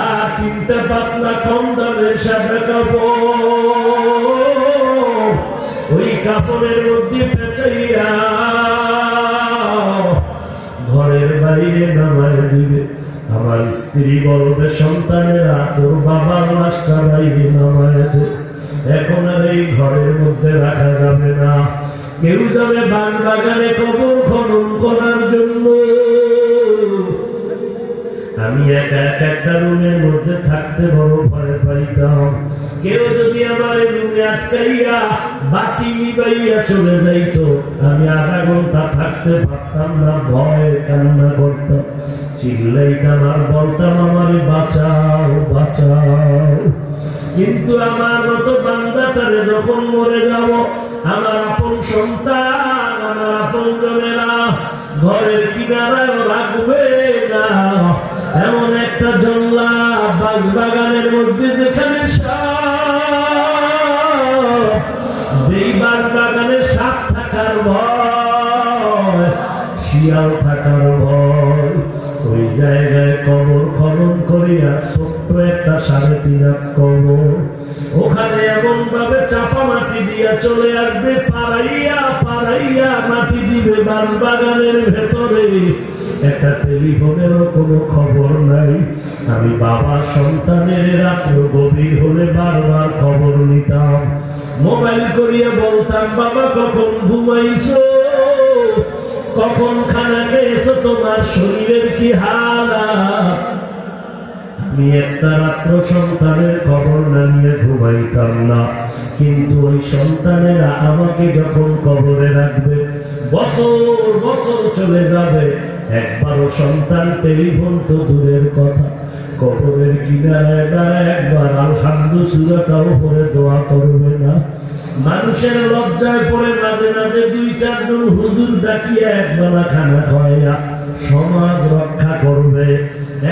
আর তিনটা পাতলা কম দামের সাদা কাপড়, ওই কাপড়ের মধ্যে পেঁচাইয়া ঘরের বাইরে নামায় দিবে। আমার স্ত্রী বলবে, সন্তানেরা তোর বাবার লাশটা বাইরে নামায় দে, এখন আর এই ঘরের মধ্যে রাখা যাবে না। কেউ যাবে বাগানে কবর খনন করার জন্য। আমি একা একা একটা রুমের মধ্যে থাকতে বড় ভয় পাইতাম। কেউ যদি আমার রুমে আটকাইয়া বাতি নিবাইয়া চলে যাইতো, আমি আধা ঘন্টা থাকতে পারতাম না, ভয়ে কান্না করতাম, চিল্লাইতাম আর বলতাম আমারে বাঁচাও বাঁচাও। কিন্তু আমার মতো বান্দাটারে যখন মরে যাব, আমার আপন সন্তান, আমার আপন জনেরা ঘরের কিনারায় রাখবে না। এমন একটা জঙ্গলা বাগানের মধ্যে যেখানে যেই বাগানে সাপ থাকার ভয়, শিয়াল থাকার ভয়, ওই জায়গায় কবর খনন করিয়া ছোট্ট একটা 3.5 হাত কবর, ওখানে এমন ভাবে চাপা মাটি দিয়া চলে আসবে, পাড়াইয়া পাড়াইয়া মাটি দিবে বাগানের ভেতরে। একটা টেলিফোনেরও কোনো খবর নাই। আমি বাবা সন্তানের রাত্র গভীর হলে বারবার খবর নিতাম, মোবাইল করিয়া বলতাম, বাবা কখন ঘুমাইছো, কখন খানা খেয়েছো, তোমার শরীরের কি হালাত। আমি একটা রাত্র সন্তানের খবর না নিয়ে ঘুমাইতাম না, কিন্তু ওই সন্তানেরা আমাকে যখন কবরে রাখবে, বছর বছর চলে যাবে, একবারও সন্তান টেলিফোন তো দূরের কথা, কবরের কিনারায় দাঁড়ায় একবার আলহামদুলিল্লাহ সূরাটাও পড়ে দোয়া করবে না। মানুষের লজ্জায় পড়ে মাঝে মাঝে 2-4 জন হুজুর ডাকিয়া একবেলা খানা খাওয়াইয়া সমাজ রক্ষা করবে।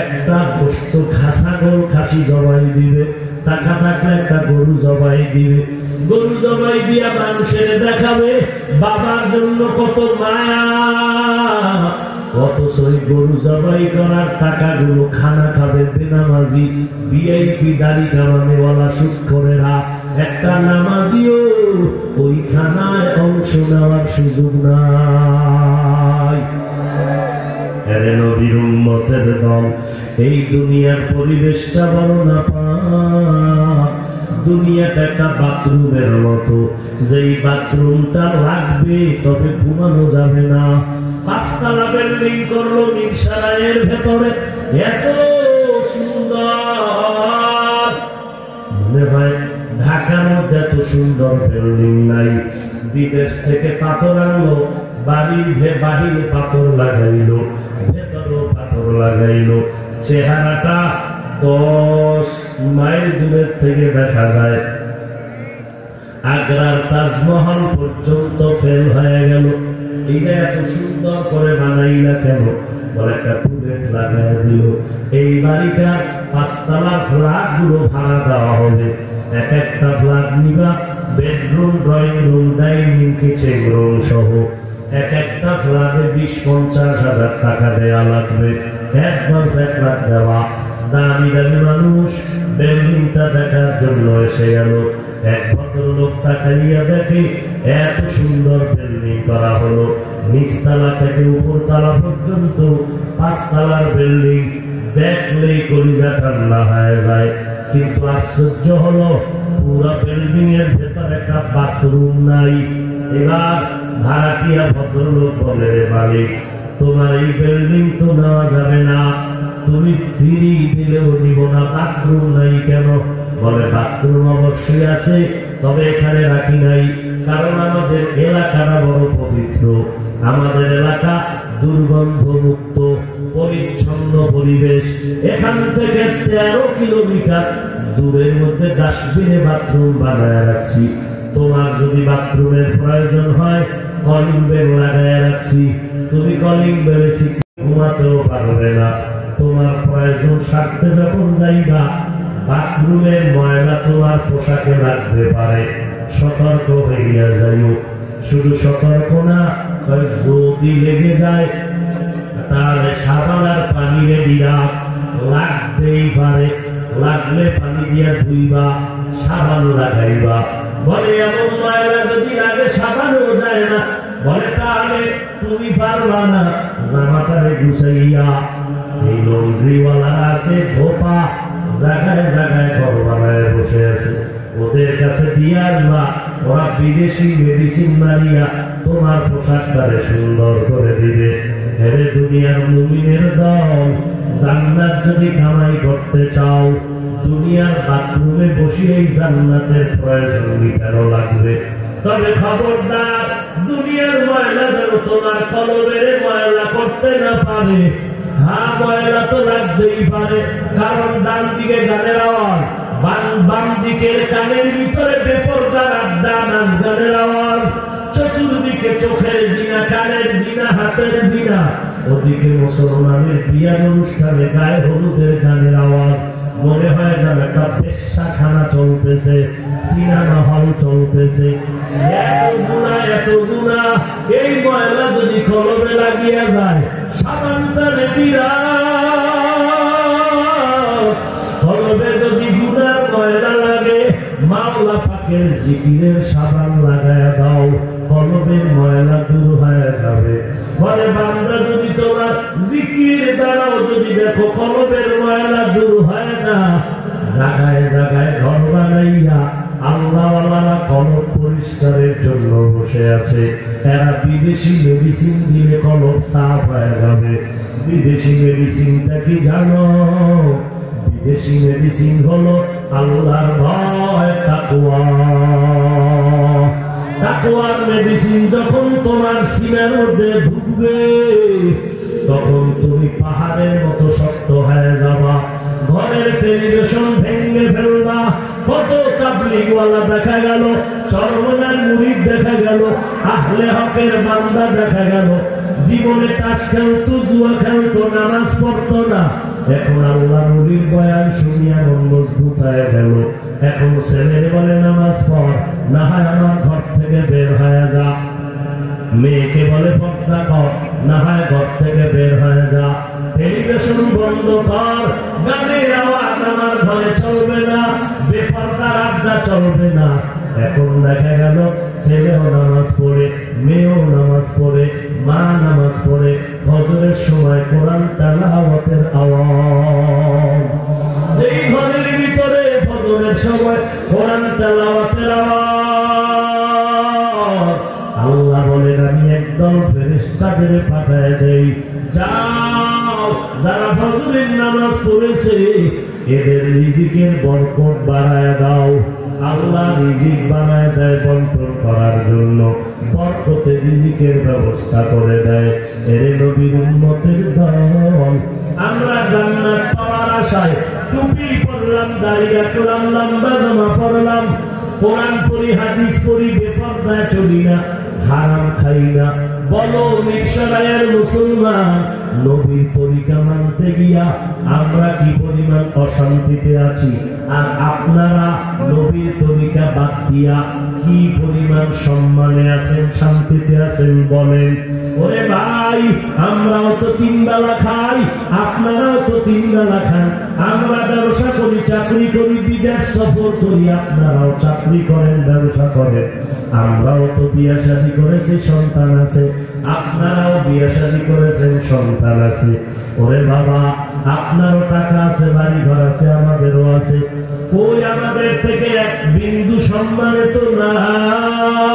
একটা গোস্ত ছাগল খাসি জবাই দিবে, টাকা থাকলে একটা গরু জবাই দিবে, গরু জবাই দিয়া মানুষের দেখাবে বাবার জন্য কত মায়া, অথচ ওই গরু জবাই করার টাকাগুলো খানা খাবে বেনামাজি ভিআইপি দাড়ি কামানেওয়ালা সুদখোরেরা। একটা নামাজিও ওই খানায় অংশ নেওয়ার সুযোগ নাই। এরে নবীর উম্মতের দল, এই দুনিয়ার পরিবেশটা বড় নাপাক। দুনিয়াটা একটা বাথরুমের মতো, যেই বাথরুমটা লাগবে তবে ঘুমানো যাবে না। 5 তলা বিল্ডিং করলো মিরসরাইয়ের ভেতরে, এত সুন্দর, মনে হয় ঢাকার মধ্যে এত সুন্দর বিল্ডিং নাই। বিদেশ থেকে পাথর আনলো, বাড়ির বাহিরে পাথর লাগাইলো, ভেতরেও পাথর লাগাইলো। চেহারাটা 10 মাইল দূরের থেকে দেখা যায়। আগ্রার তাজমহল পর্যন্ত ফেল হয়ে গেল। এটা এত সুন্দর করে বানাইলা কেন? বলে একটা টুলেট লাগাই দিল। এই বাড়িটা 5 তলা ফ্ল্যাট গুলো ভাড়া দেওয়া হবে। এক একটা ফ্ল্যাট নিবা, bedroom, drawing room, dining, kitchen room সহ এক একটা ফ্ল্যাটে 20-50 হাজার টাকা দেওয়া লাগবে। অ্যাডভান্স 1 লাখ দেওয়া। দামি দামি মানুষ বিল্ডিংটা দেখার জন্য এসে গেল। এক ভদ্রলোক তাকাইয়া দেখে এত সুন্দর বিল্ডিং করা হলো, নিচতলা থেকে উপরতলা পর্যন্ত 5 তলার বিল্ডিং, দেখলেই কলিজা ঠান্ডা হয়ে যায়। কিন্তু আশ্চর্য হলো, পুরো বিল্ডিং এর ভেতর একটা বাথরুম নাই। এবার ভাড়াটিয়া ভদ্রলোক বলে, রে মালিক, তোমার এই বিল্ডিং তো নেওয়া যাবে না, তুমি ফ্রি দিলেও নিব না, বাথরুম নাই কেন? বলে, বাথরুম অবশ্যই আছে, তবে এখানে রাখি নাই, কারণ আমাদের এলাকাটা বড় পবিত্র। আমাদের এলাকা দুর্গন্ধ মুক্ত, পরিচ্ছন্ন পরিবেশ। এখান থেকে 13 কিলোমিটার দূরের মধ্যে ডাস্টবিনে বাথরুম বানায় রাখছি। তোমার যদি বাথরুমের প্রয়োজন হয়, কলিং বেল লাগায় রাখছি। তুমি কলিং বেলে ঘুমাতেও পারবে না। তোমার প্রয়োজন সারতে যখন যাইবা, বাথরুমের ময়লা তোমার পোশাকে লাগতে পারে, সতর্ক হইয়া যাইও। শুধু সতর্ক না, যদি লেগে যায় তাহলে সাবান আর পানি রেডি রাখ, লাগতেই পারে। লাগলে পানি দিয়া ধুইবা, সাবান লাগাইবা। বলে, এমন ময়লা যদি লাগে সাবানও যায় না, বলে তাহলে তুমি পারবা না, জামাটারে গুছাইয়া। এই লন্ড্রিওয়ালা আছে ধোপা, জায়গায় জায়গায় ঘর বানায় বসে আছে, ওদের কাছে দিয়ে আসবা, ওরা বিদেশি মেডিসিন মারিয়া তোমার পোশাকটারে সুন্দর করে দিবে। এরে দুনিয়ার মুমিনের দল, জান্নাত যদি কামাই করতে চাও, দুনিয়ার বাথরুমে বসিয়েই জান্নাতের প্রয়োজন মিটানো লাগবে। তবে খবরদার, দুনিয়ার ময়লা যেন তোমার কলবের ময়লা করতে না পারে। হ্যাঁ, ময়লা তো লাগতেই পারে, কারণ ডান দিকে গানের আওয়াজ, বাম দিকের কানের ভিতরে বেপরদার আড্ডা, নাচ গানের আওয়াজ, চতুর্দিকে চোখের জিনা, কানের জিনা, হাতের জিনা, ওদিকে মুসলমানের বিয়ার অনুষ্ঠানে গায়ে হলুদের গানের আওয়াজ। মনে হয় যেন একটা বেশ্যাখানা চলতেছে, সিনেমা হল চলতেছে। এত গুণা, এই ময়লা যদি কলবে লাগিয়া যায়, সাবানটা রেডিরা, কলবে যদি গুনার ময়লা লাগে, মাওলা পাকের জিকিরের সাবান লাগায় দাও, কলবের ময়লা দূর হয়ে যাবে। বলে, বান্দা যদি তোমার জিকির দ্বারাও যদি দেখো কলবের ময়লা দূর হয় না, জায়গায় জায়গায় ঘর বানাইয়া আল্লাহওয়ালারা কলব পরিষ্কারের জন্য বসে আছে। এরা বিদেশি মেডিসিন দিলে কলব সাফ হয়ে যাবে। বিদেশি মেডিসিনটা কি জানো? বিদেশি মেডিসিন হলো আল্লাহর ভয়, তাকওয়া। তাকওয়ার মেডিসিন যখন তোমার সিনার মধ্যে ঢুকবে, তখন তুমি পাহাড়ের মতো শক্ত হয়ে যাবা। ঘরের টেলিভিশন ভেঙে ফেলবা। কত তাবলীগওয়ালা দেখা গেল, চরমনার মুরিদ দেখা গেল, আহলে হকের বান্দা দেখা গেল, জীবনে তাস খেলতো, জুয়া খেলতো, নামাজ পড়তো না, এখন আল্লাহ নবীর বয়ান শুনিয়া মন মজবুত হয়ে গেল। এখন ছেলে বলে, নামাজ পড়, না হয় আমার ঘর থেকে বের হয়ে যা। মেয়েকে বলে পর্দা কর, না হয় ঘর থেকে বের হয়ে যা, টেলিভিশন বন্ধ কর, গানের আওয়াজ আমার ঘরে চলবে না, বেপরদার আড্ডা চলবে না। এখন দেখা গেল ছেলেও নামাজ পড়ে, মেয়েও নামাজ পড়ে, মা নামাজ পড়ে, ফজরের সময় কোরআন তেলাওয়াতের আওয়াজ। যেই ঘরের ভিতরে ফজরের সময় কোরআন তেলাওয়াতের আওয়াজ, আল্লাহ বলেন আমি একদল ফেরেশতাদের পাঠায় দেই, যাও যারা ফজরের নামাজ পড়েছে এদের রিজিকের বরকত বাড়ায় দাও। আল্লাহ রিজিক বানায় দেয় বন্টন করার জন্য, বরকতে রিজিকের ব্যবস্থা করে দেয়। এর নবীর উম্মতের দল, আমরা জান্নাত পাওয়ার আশায় টুপি পরলাম, দাড়ি রাখলাম, লম্বা জামা পরলাম, কোরআন পড়ি, হাদিস পড়ি, বেপরদায় চলি না, হারাম খাই না। বলো নিঃসরায়ের মুসলমান, নবীর তরিকা মানতে গিয়া আমরা কি পরিমাণ অশান্তিতে আছি, আর আপনারা নবীর তরিকা বাদ দিয়া কি পরিমাণ সম্মানে আছেন, শান্তিতে আছেন বলেন। ওরে ভাই, আমরাও তো 3 বেলা খাই, আপনারাও তো 3 বেলা খান। আমরা ব্যবসা করি, চাকরি করি, বিদেশ সফর করি, আপনারাও চাকরি করেন, ব্যবসা করেন। আমরাও তো বিয়ে শাদী করেছি, সন্তান আছে, আপনারাও বিয়ে শাদী করেছেন, সন্তান আছে। ওরে বাবা, আপনারও টাকা আছে, বাড়ি ঘর আছে, আমাদেরও আছে। ওই আমাদের থেকে এক বিন্দু সম্মানে তো নাই।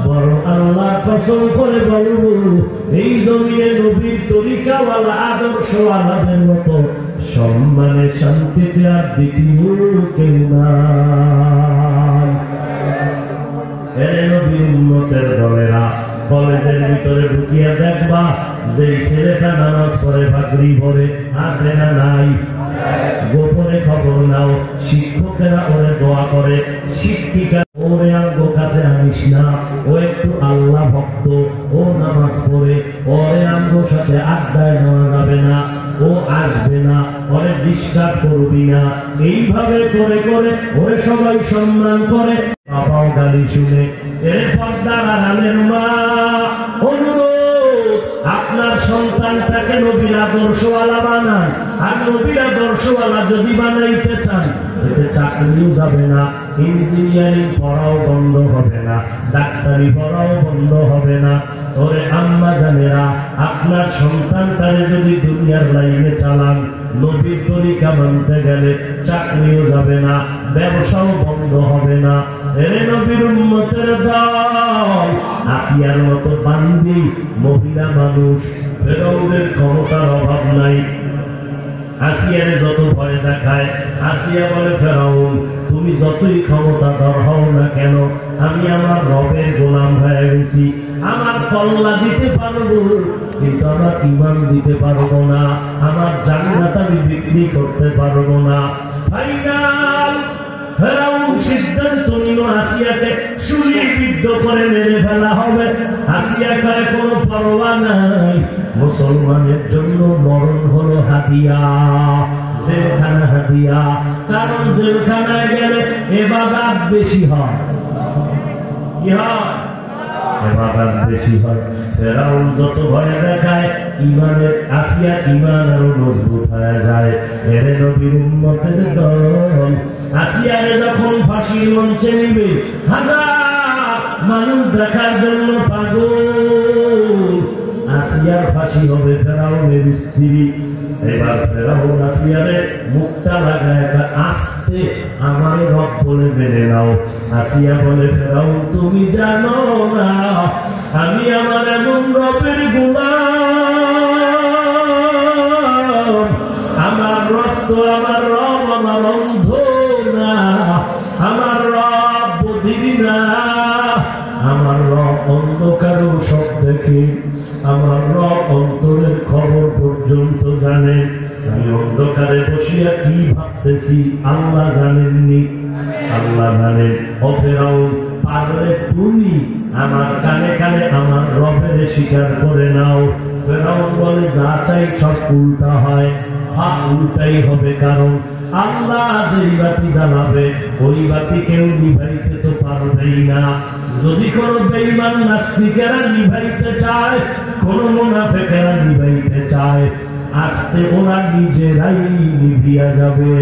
বড় আল্লাহ কসম করে বলবো, এই জমিনে নবীর তরিকাওয়ালা আদর্শওয়ালাদের মতো সম্মানে শান্তিতে আর দ্বিতীয় কেউ নাই। নবীর উম্মতের দলেরা, কলেজের ভিতরে ঢুকিয়া দেখবা যে ছেলেটা নামাজ পড়ে, পাগড়ি পরে, আছে না নাই? গোপনে খবর নাও, শিক্ষকেরা ওরে দোয়া করে, শিক্ষিকা ওরে আঙ্গো কাছে আনিস না, ও একটু আল্লাহ ভক্ত, ও নামাজ পড়ে, ওরে আঙ্গোর সাথে আড্ডায় নেওয়া যাবে না, ও আসবে না, ওরে ডিস্টার্ব করবি না। এইভাবে করে করে ওরে সবাই সম্মান করে, বাবাও গালি শুনে। এর পর্দার আড়ালের মা, অনুরোধ আপনার সন্তানটাকে নবীর আদর্শওয়ালা বানান। আর নবীর আদর্শওয়ালা যদি বানাইতে চান, এতে চাকরিও যাবে না, ইঞ্জিনিয়ারিং পড়াও বন্ধ হবে না, ডাক্তারি পড়াও বন্ধ হবে না। ওরে আম্মা জানেরা, আপনার সন্তানটারে যদি দুনিয়ার লাইনে চালান, নবীর তরিকা মানতে গেলে চাকরিও যাবে না, ব্যবসাও বন্ধ হবে না। এরে নবীর উম্মতের দল, আসিয়ার মতো বান্দি মহিলা মানুষ, ফেরাউনের ক্ষমতার অভাব নাই। আসিয়ারে যত ভয় দেখায়, আসিয়া বলে ফেরাউন তুমি যতই ক্ষমতাধর হও না কেন, আমি আমার রবের গোলাম হয়ে গেছি। আমার কল্লা দিতে পারবো, কিন্তু আমার ঈমান দিতে পারবো না, আমার জান্নাত আমি বিক্রি করতে পারবো না। ফাইনাল ফেরাউন সিদ্ধান্ত নিল আসিয়াকে সুলিবিদ্ধ করে মেরে ফেলা হবে। আসিয়া কয় কোনো পরোয়া নাই, মুসলমানের জন্য মরণ হলো হাদিয়া, জেলখানা হাদিয়া। কারণ জেলখানায় গেলে ইবাদত বেশি হয়, কি হয়? ইবাদত বেশি হয়। ফেরাউন যত ভয় দেখায়, ঈমানের আসিয়া ঈমান আরো মজবুত হয়ে যায়। এর নবীর উম্মতের দল, আসিয়ারে যখন ফাঁসির মঞ্চে নিবে, হাজার মানুষ দেখার জন্য পাগল। আসিয়ার ফাঁসি হবে ফেরাউনের স্ত্রী। এবার ফেরাউন আসিয়ারে মুখটা লাগায় আস্তে আমার রব বলে মেনে নাও। আসিয়া বলে ফেরাউন তুমি জানো না আমি আমার এমন রবের গোলাম, আমার রব তো আমার রব আমার অন্ধ না, আমার রব বধির না, আমার রব অন্ধকারও সব দেখে, আমার রব অন্তরের খবর পর্যন্ত জানে। আমি অন্ধকারে বসিয়া কি ভাবতেছি আল্লাহ জানেননি, আল্লাহ জানেন। ও ফেরাউন পারলে তুমি আমার কানে কানে আমার রবের স্বীকার করে নাও। ফেরাউন বলে যা চাই সব উল্টা হয়। উল্টাই হবে, কারণ আল্লাহ যেই বাতি জ্বালাবে ওই বাতি কেউ নিভাইতে তো পারবেই না। যদি কোনো বেঈমান নাস্তিকেরা নিভাইতে চায়, কোনো মুনাফিকেরা নিভাইতে চায়, আস্তে ওরা নিজেরাই নিভিয়া যাবে।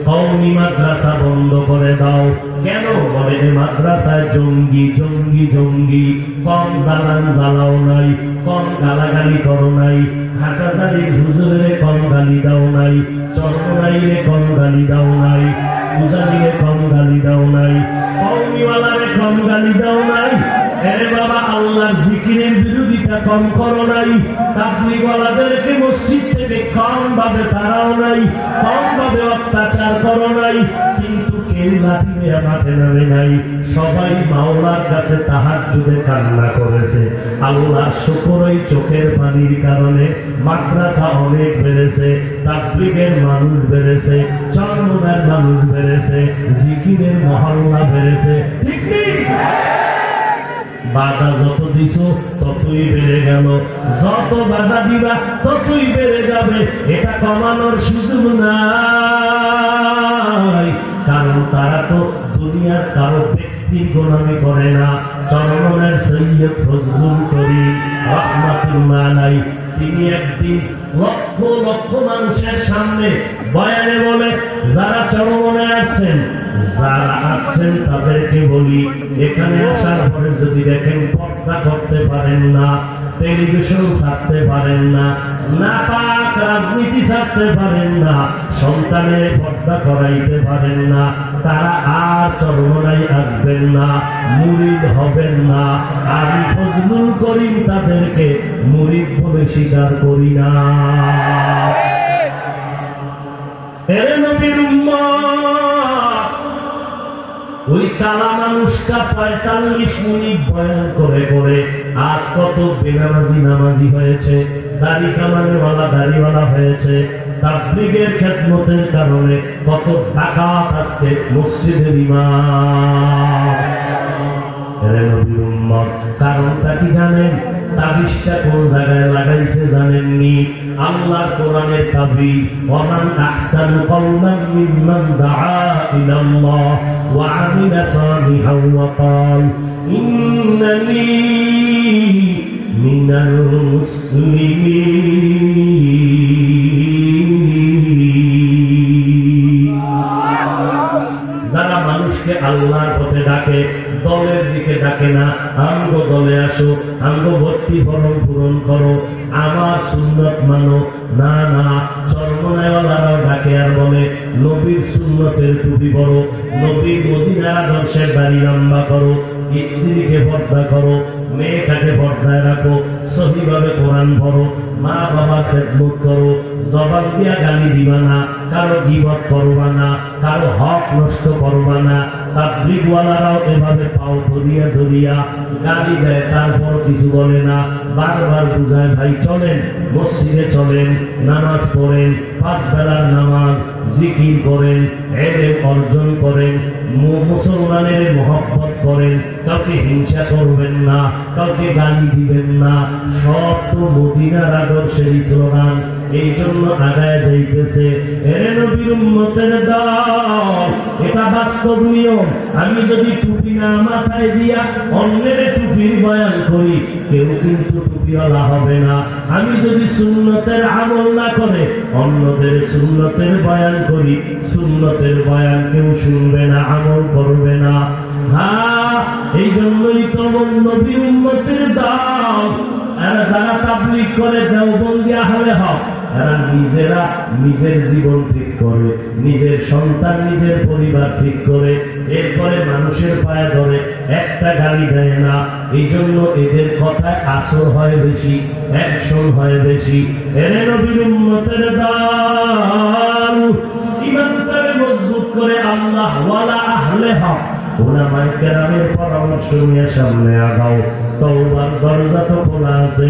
কওমি মাদ্রাসা বন্ধ করে দাও। কেন? বলে যে মাদ্রাসায় জঙ্গি জঙ্গি জঙ্গি। কম জ্বালান জ্বালাও নাই, কম গালাগালি করো নাই, হাটাজারির হুজুরে কম গালি দাও নাই, চরমনাইরে কম গালি দাও নাই, পূজারীরে কম গালি দাও নাই, কওমিওয়ালারে কম গালি দাও নাই। আরে বাবা, আল্লাহর জিকিরের বিরোধিতা কম করো নাই। তাবলীগওয়ালাদেরকে মসজিদ থেকে কম ভাবে তাড়াও নাই, কম ভাবে অত্যাচার করো নাই। কিন্তু কেউ লাঠি নিয়ে মাঠে নামে নাই। সবাই মাওলার কাছে তাহাজ্জুদে কান্না করেছে। আল্লাহর শুকর, ওই চোখের পানির কারণে মাদ্রাসা অনেক বেড়েছে, তাবলীগের মানুষ বেড়েছে, চরমনার মানুষ বেড়েছে, জিকিরের মহল্লা বেড়েছে। ঠিক নেই? বাধা যত দিছো ততই বেড়ে গেল, যত বাধা দিবা ততই বেড়ে যাবে। এটা কমানোর সুযোগ নাই, কারণ তারা তো দুনিয়ার কারো ব্যক্তির গোলামি করে না। চরমনের সৈয়দ ফজলুল করিম রাহমাতুল্লাহ আলাইহি তিনি একদিন লক্ষ লক্ষ মানুষের সামনে বয়ানে বলে, যারা চরমনে আছেন, যারা আসছেন তাদেরকে বলি, এখানে আসার পরে যদি দেখেন পর্দা করতে পারেন না, টেলিভিশন ছাড়তে পারেন না, নাপাক রাজনীতি ছাড়তে পারেন না, সন্তানের পর্দা করাইতে পারেন না, তারা আর চরমনায় আসবেন না, মুরিদ হবেন না। আমি ফজলুল করিম তাদেরকে মুরিদ বলে স্বীকার করি না। এরে নবীর উম্মত, ওই কালা মানুষটা 45 মিনিট বয়ান করে করে আজ কত বেনামাজি নামাজি হয়েছে, দাড়ি কামানেওয়ালা দাড়িওয়ালা হয়েছে। তাবলীগের খেদমতের কারণে কত ডাকাত আজকে মসজিদের ইমাম। এরে নবীর উম্মত, কারণটা কি জানেন? তাবিজটা কোন জায়গায় লাগাইছে জানেননি? আল্লাহর কোরআনের তাবিজ, ওয়ামান আহসানু কাওলান মিম্মান দাআ ইলাল্লাহ ওয়া আমিলা সালিহান ওয়া ক্বাল ইন্নানি মিনাল মুসলিমিন। যারা মানুষকে আল্লাহর পথে ডাকে, দলের দিকে ডাকে না, আঙ্গ দলে আসো, আঙ্গ ভর্তি ভরণ পূরণ করো, আমার সুন্নত মানো। না না, চরমনাইওয়ালারাও ডাকে আর বলে নবীর সুন্নতের টুপি পরো, নবীর মদিনার আদর্শের দাড়ি লম্বা করো, স্ত্রীকে পর্দা করো, মেয়েটাকে পর্দায় রাখো, সহিভাবে কোরআন পড়ো, মা বাবার খেদমত করো, জবাব দিয়া গালি দিবা না, কারো গীবত করবা না, কারো হক নষ্ট করবা না। তাবলীগওয়ালারাও এভাবে পাও ধরিয়া ধরিয়া গালি দেয়, তারপর কিছু বলে না, বারবার বুঝায়, ভাই চলেন, মসজিদে চলেন, নামাজ পড়েন, 5 বেলার নামাজ, জিকির করেন, ইলম অর্জন করেন, মুসলমানের মহব্বত করেন, কাউকে হিংসা করবেন না, কাউকে গালি দিবেন না। সব তো মদিনার আদর্শের স্লোগান, এই জন্য আগায় যাইতেছে। এরে নবীর উম্মতের দল, এটা বাস্তব নিয়ম। আমি যদি টুপি না মাথায় দিয়া অন্যের টুপির বয়ান করি, কেউ কিন্তু টুপিওয়ালা হবে না। আমি যদি সুন্নতের আমল না করে অন্যদের সুন্নতের বয়ান করি, সুন্নতের বয়ান কেউ শুনবে না, আমল করবে না। হ্যাঁ, এই জন্যই তো নবীর উম্মতের দল। এরা যারা তাবলীগ করে দেওবন্দি আহলে হক, এরা নিজেরা নিজের জীবন ঠিক করে, নিজের সন্তান নিজের পরিবার ঠিক করে, এরপরে মানুষের পায়ে ধরে, একটা গালি দেয় না। এই জন্য এদের কথায় আসর হয় বেশি, অ্যাকশন হয় বেশি। এরে নবীর উম্মতের দল, ইমানটাকে মজবুত করে আল্লাহ ওয়ালা আহলে হক উলামায়ে কেরামের পরামর্শ নিয়ে সামনে আগাও। তওবার দরজা তো খোলা আছে।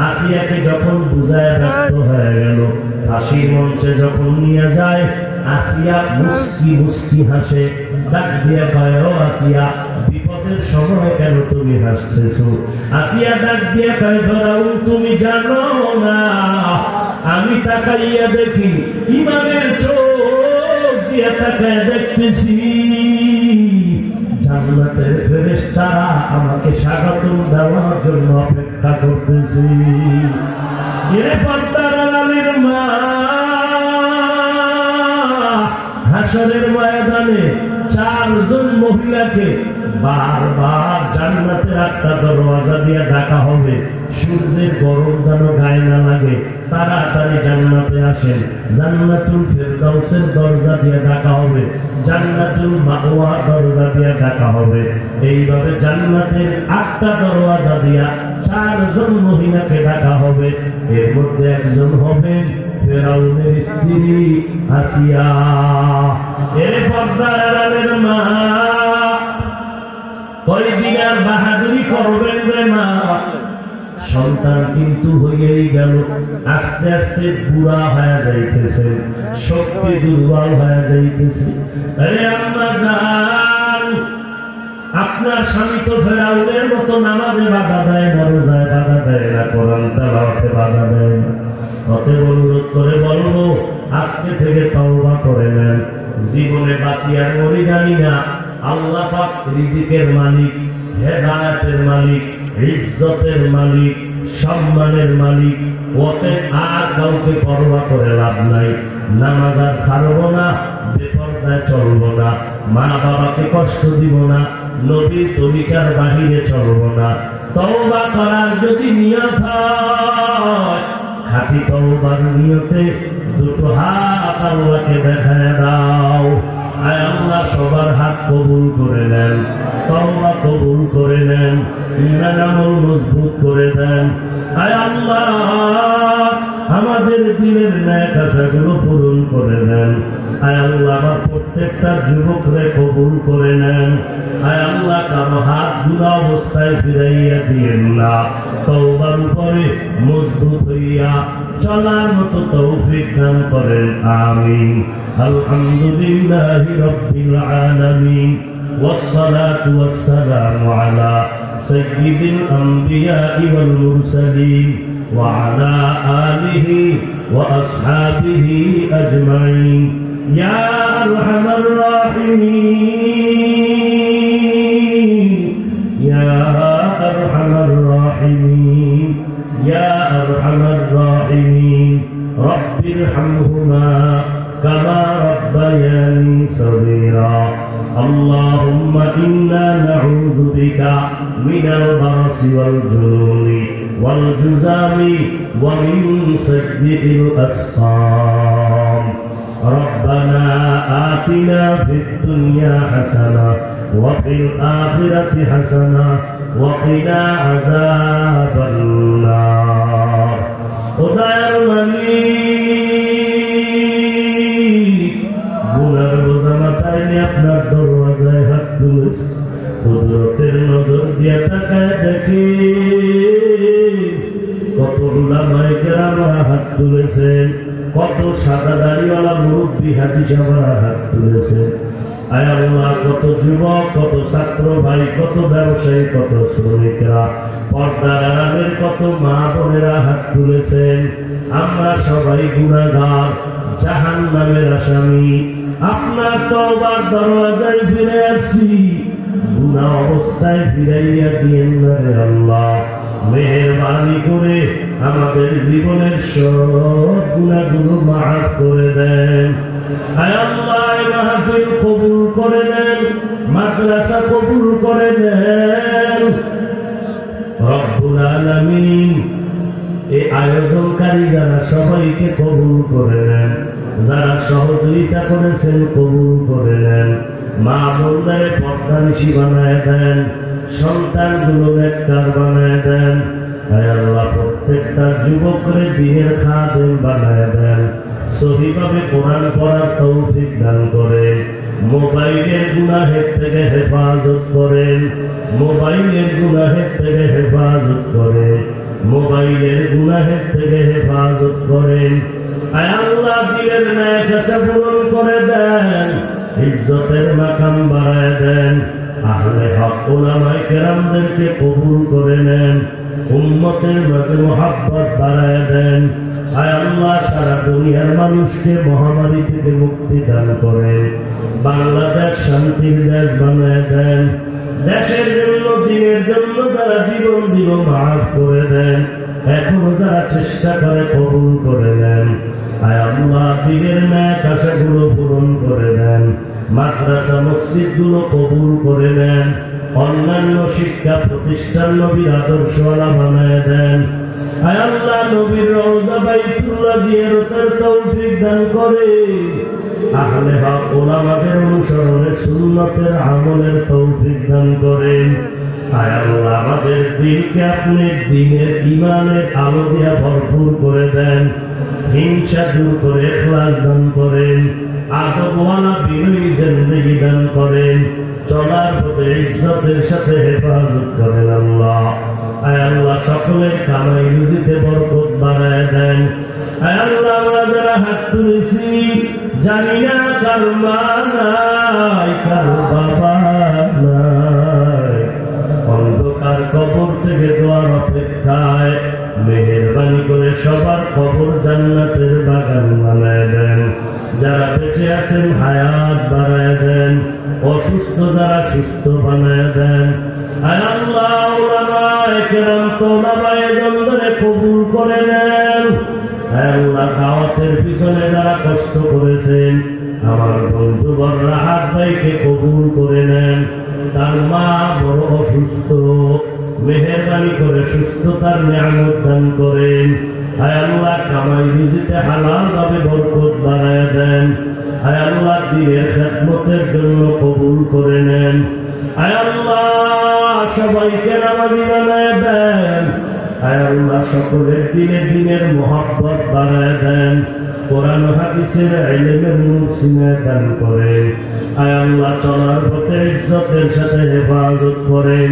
আসিয়াকে যখন বুঝায় ব্যর্থ হয়ে গেল, ফাঁসির মঞ্চে যখন নিয়ে যায়, আসিয়া মুস্কি মুস্কি হাসে, ডাক দিয়ে কয়, ও আসিয়া, বিপদের সময় কেন তুমি হাসতেছো? আসিয়া ডাক দিয়ে কয়, ফেরাউন তুমি জানো না, আমি তাকাইয়া দেখি, ইমানের চোখ দিয়ে তাকায় দেখতেছি। জান্নাতের ফেরেশতারা আমাকে স্বাগতম দেওয়ার জন্য অপেক্ষা করতেছে। এরে পর্দার আড়ালের মা, হাসরের ময়দানে 4 জন মহিলাকে বারবার জান্নাতের একটা দরওয়াজা দিয়ে ডাকা হবে। সূর্যের গরম যেন গায়ে না লাগে, তাড়াতাড়ি জান্নাতে আসেন। জান্নাতুল ফেরদাউসের দরজা দিয়ে ডাকা হবে, জান্নাতুল মাওয়া দরজা দিয়ে ডাকা হবে। এইভাবে জান্নাতের 8টা দরওয়াজা দিয়া 4 জন মহিলাকে ডাকা হবে। এর মধ্যে একজন হবেন ফেরাউনের স্ত্রী আসিয়া। এর পর্দার আড়ালের মা, কয়দিন আর বাহাদুরি করবেন রে মা? সন্তান কিন্তু হয়েই গেল, আস্তে আস্তে বুড়া হয়ে যাইতেছে, শক্তি দুর্বল হয়ে যাইতেছে। আরে আম্মা জান, আপনার স্বামী তো ফেরাউনের মতো নামাজে বাধা দেয় না, রোজায় বাধা দেয় না, কোরআন তেলাওয়াতে বাধা দেয় না। অতএব অনুরোধ করে বলবো, আজকে থেকে তওবা করে নেন। জীবনে বাঁচি আর মরি জানি না, আল্লাহ পাক রিজিকের মালিক, হেদায়েতের মালিক, ইজ্জতের মালিক, সম্মানের মালিক। ওতে আর কাউকে পরোয়া করে লাভ নাই। নামাজ আর ছাড়বো না, বেপরদায় চলবো না, মা বাবাকে কষ্ট দিব না, নবীর তরিকার বাহিরে চলবো না। তওবা করার যদি নিয়ত হয়, খাঁটি তওবার নিয়তে দুটো হাত আল্লাহকে দেখায় দাও। আয় আল্লাহ সবার হাত কবুল করে নেন, তওবা কবুল করে নেন, ঈমান আমল মজবুত করে দেন। আয় আল্লাহ আমাদের দিনের ন্যাক আশাগুলো পূরণ করে দেন। আয় আল্লাহ আমার প্রত্যেকটা যুবকরে কবুল করে নেন। আয় আল্লাহ কারো হাত গুলা অবস্থায় ফিরাইয়া দিয়েন না, তওবার উপরে মজবুত হইয়া চলার মতো তৌফিক দান করেন, আমিন। আলহামদুলিল্লাহি রাব্বিল আলামিন, والصلاة والسلام على سيد الأنبياء والمرسلين وعلى آله وأصحابه أجمعين يا أرحم الراحمين يا أرحم الراحمين يا أرحم الراحمين رب ارحمهما كما ربياني صغيرا اللهم إنا نعوذ بك من البرص والجنون والجذام ومن سيء الأسقام ربنا آتنا في الدنيا حسنة وفي الآخرة حسنة وقنا عذاب النار خدايا المليك গুনার বোঝা মাথায় নিয়ে আপনার দরওয়াজায় হাত তুলেছে, কুদরতের নজর দিয়ে তাকায় দেখে কত উলামায়ে কেরামরা হাত তুলেছেন, কত সাদা দাড়িওয়ালা মুরব্বী হাজী সাহেবরা হাত তুলেছেন। আয় আল্লাহ কত যুবক, কত ছাত্র ভাই, কত ব্যবসায়ী, কত শ্রমিকরা, পর্দার আড়ালের কত মা বোনেরা হাত তুলেছেন। আমরা সবাই গুনাহগার, জাহান্নামের আসামি। আপনার তওবার দরওয়াজায় ফিরে আসছি, গুনাহ অবস্থায় ফিরাইয়া দিয়েন না রে আল্লাহ। মেহেরবানি করে আমাদের জীবনের সব গুনাহগুলো মাফ করে দেন। আয় আল্লাহ মাহফিল কবুল করে নেন, মাদ্রাসা কবুল করে নেন। রব্বুল আলামিন এই আয়োজনকারী যারা সবাইকে কবুল করে নেন, যারা সহযোগিতা করেছেন কবুল করে নেন। মা বোনদের পর্দানিশী বানায় দেন, সন্তানগুলো নেককার বানায় দেন। আয় আল্লাহ প্রত্যেকটা যুবকরে দিনের খাদেম বানায় দেন, সহিভাবে কোরআন পড়ার তৌফিক দান করেন। মোবাইলের গুনাহের থেকে হেফাজত করেন, মোবাইলের গুনাহের থেকে হেফাজত করেন, মোবাইলের গুনাহের থেকে হেফাজত করেন। আয় আল্লাহ দিলের ন্যায় আশা পূরণ করে দেন, ইজ্জতের মাকাম বাড়ায় দেন। আহলে হক উলামায়ে কেরামদেরকে কবুল করে নেন, উম্মতের মাঝে মুহাব্বত বাড়ায় দেন। আয় আল্লাহ সারা দুনিয়ার মানুষকে মহামারী থেকে মুক্তি দান করেন, বাংলাদেশ শান্তির দেশ বানায় দেন। দেশের জন্য দিনের জন্য যারা জীবন দিল মাফ করে দেন, এখনো যারা চেষ্টা করে কবুল করে নেন। আয় আল্লাহ দিনের ন্যাক আশাগুলো পূরণ করে দেন, মাদ্রাসা মসজিদগুলো কবুল করে নেন, অন্যান্য শিক্ষা প্রতিষ্ঠান নবীর আদর্শওয়ালা বানায় দেন। আয় আল্লাহ নবীর রওজা বাইতুল্লাহ জিয়ারতের তৌফিক দান করে, আহলে হক ওলামাদের অনুসরণে সুন্নতের আমলের তৌফিক দান করেন। আয় আল্লাহ আমাদের দিনকে আপনি দিনের ইমানের আলো দিয়া ভরপুর করে দেন, হিংসা দূর করে ইখলাস দান করেন, আদবওয়ালা বিনয়ী জিন্দেগি দান করেন, চলার পথে ইজ্জতের সাথে হেফাজত করেন আল্লাহ। আয় আল্লাহ সকলের কামাই রুজিতে বরকত বাড়ায় দেন। আয় আল্লাহ আমরা যারা হাত তুলেছি জানি না কার মা নাই, কার বাবা নাই, অন্ধকার কবর থেকে দোয়ার অপেক্ষায় মেহেরবানি করে সবার কবর জান্নাতের বাগান বানায় দেন। যারা বেঁচে আছেন হায়াত বাড়ায় দেন, অসুস্থ যারা সুস্থ বানায় দেন। আয় আল্লাহ উলামায়ে কেরাম তোলাবায়ে জমদরে কবুল করে নেন। আয় আল্লাহ দাওয়াতের পিছনে যারা কষ্ট করেছেন আমার বন্ধু বড় রাহাত ভাইকে কবুল করে নেন। তার মা বড় অসুস্থ, মেহেরবানি করে সুস্থতার নিয়ামত দান করেন। আয় আল্লাহ কামাই রুজিতে হালাল ভাবে বরকত বাড়ায় দেন। আয় আল্লাহ দ্বীনের খেদমতের জন্য কবুল করে নেন। আয় আল্লাহ সবাইকে নামাজি বানায় দেন। আয় আল্লাহ সকলের দিনের মহব্বত বাড়ায় দেন, কোরআন হাদিসের ইলমের নূর সিনায় দান করেন। আয় আল্লাহ চলার পথে ইজ্জতের সাথে হেফাজত করেন,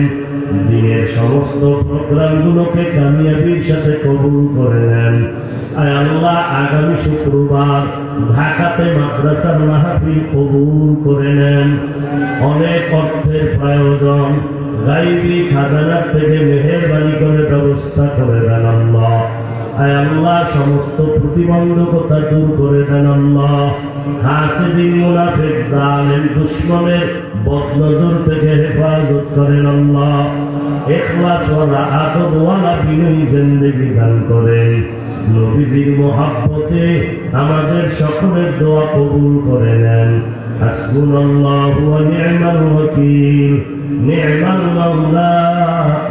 দিনের সমস্ত প্রোগ্রামগুলোকে কামিয়াবির সাথে কবুল করে নেন। আয় আল্লাহ আগামী শুক্রবার ঢাকাতে মাদ্রাসার মাহফিল কবুল করে নেন। অনেক অর্থের প্রয়োজন, গায়বী খাজানার থেকে মেহেরবানি করে ব্যবস্থা করে দেন আল্লাহ। আয় আল্লাহ সমস্ত প্রতিবন্ধকতা দূর করে দেন আল্লাহ। হাসিদিন মুনাফিক জালেম দুশমনের বদনজর থেকে হেফাজত করেন আল্লাহ। ইখলাসওয়ালা আদবওয়ালা বিনয়ী জিন্দেগি দান করেন। নবীজির মহব্বতে আমাদের সকলের দোয়া কবুল করে নেন। হাসবুনাল্লাহু ওয়া নি'মাল ওয়াকিল, নি'মাল মাওলা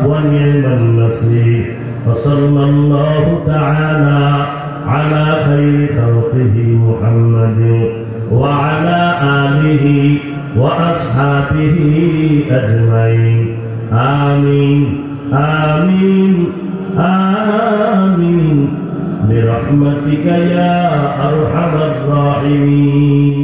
ওয়া নি'মান নাসীর। وصلى الله تعالى على خير خلقه محمد وعلى آله وأصحابه أجمعين. آمين آمين آمين برحمتك يا أرحم الراحمين.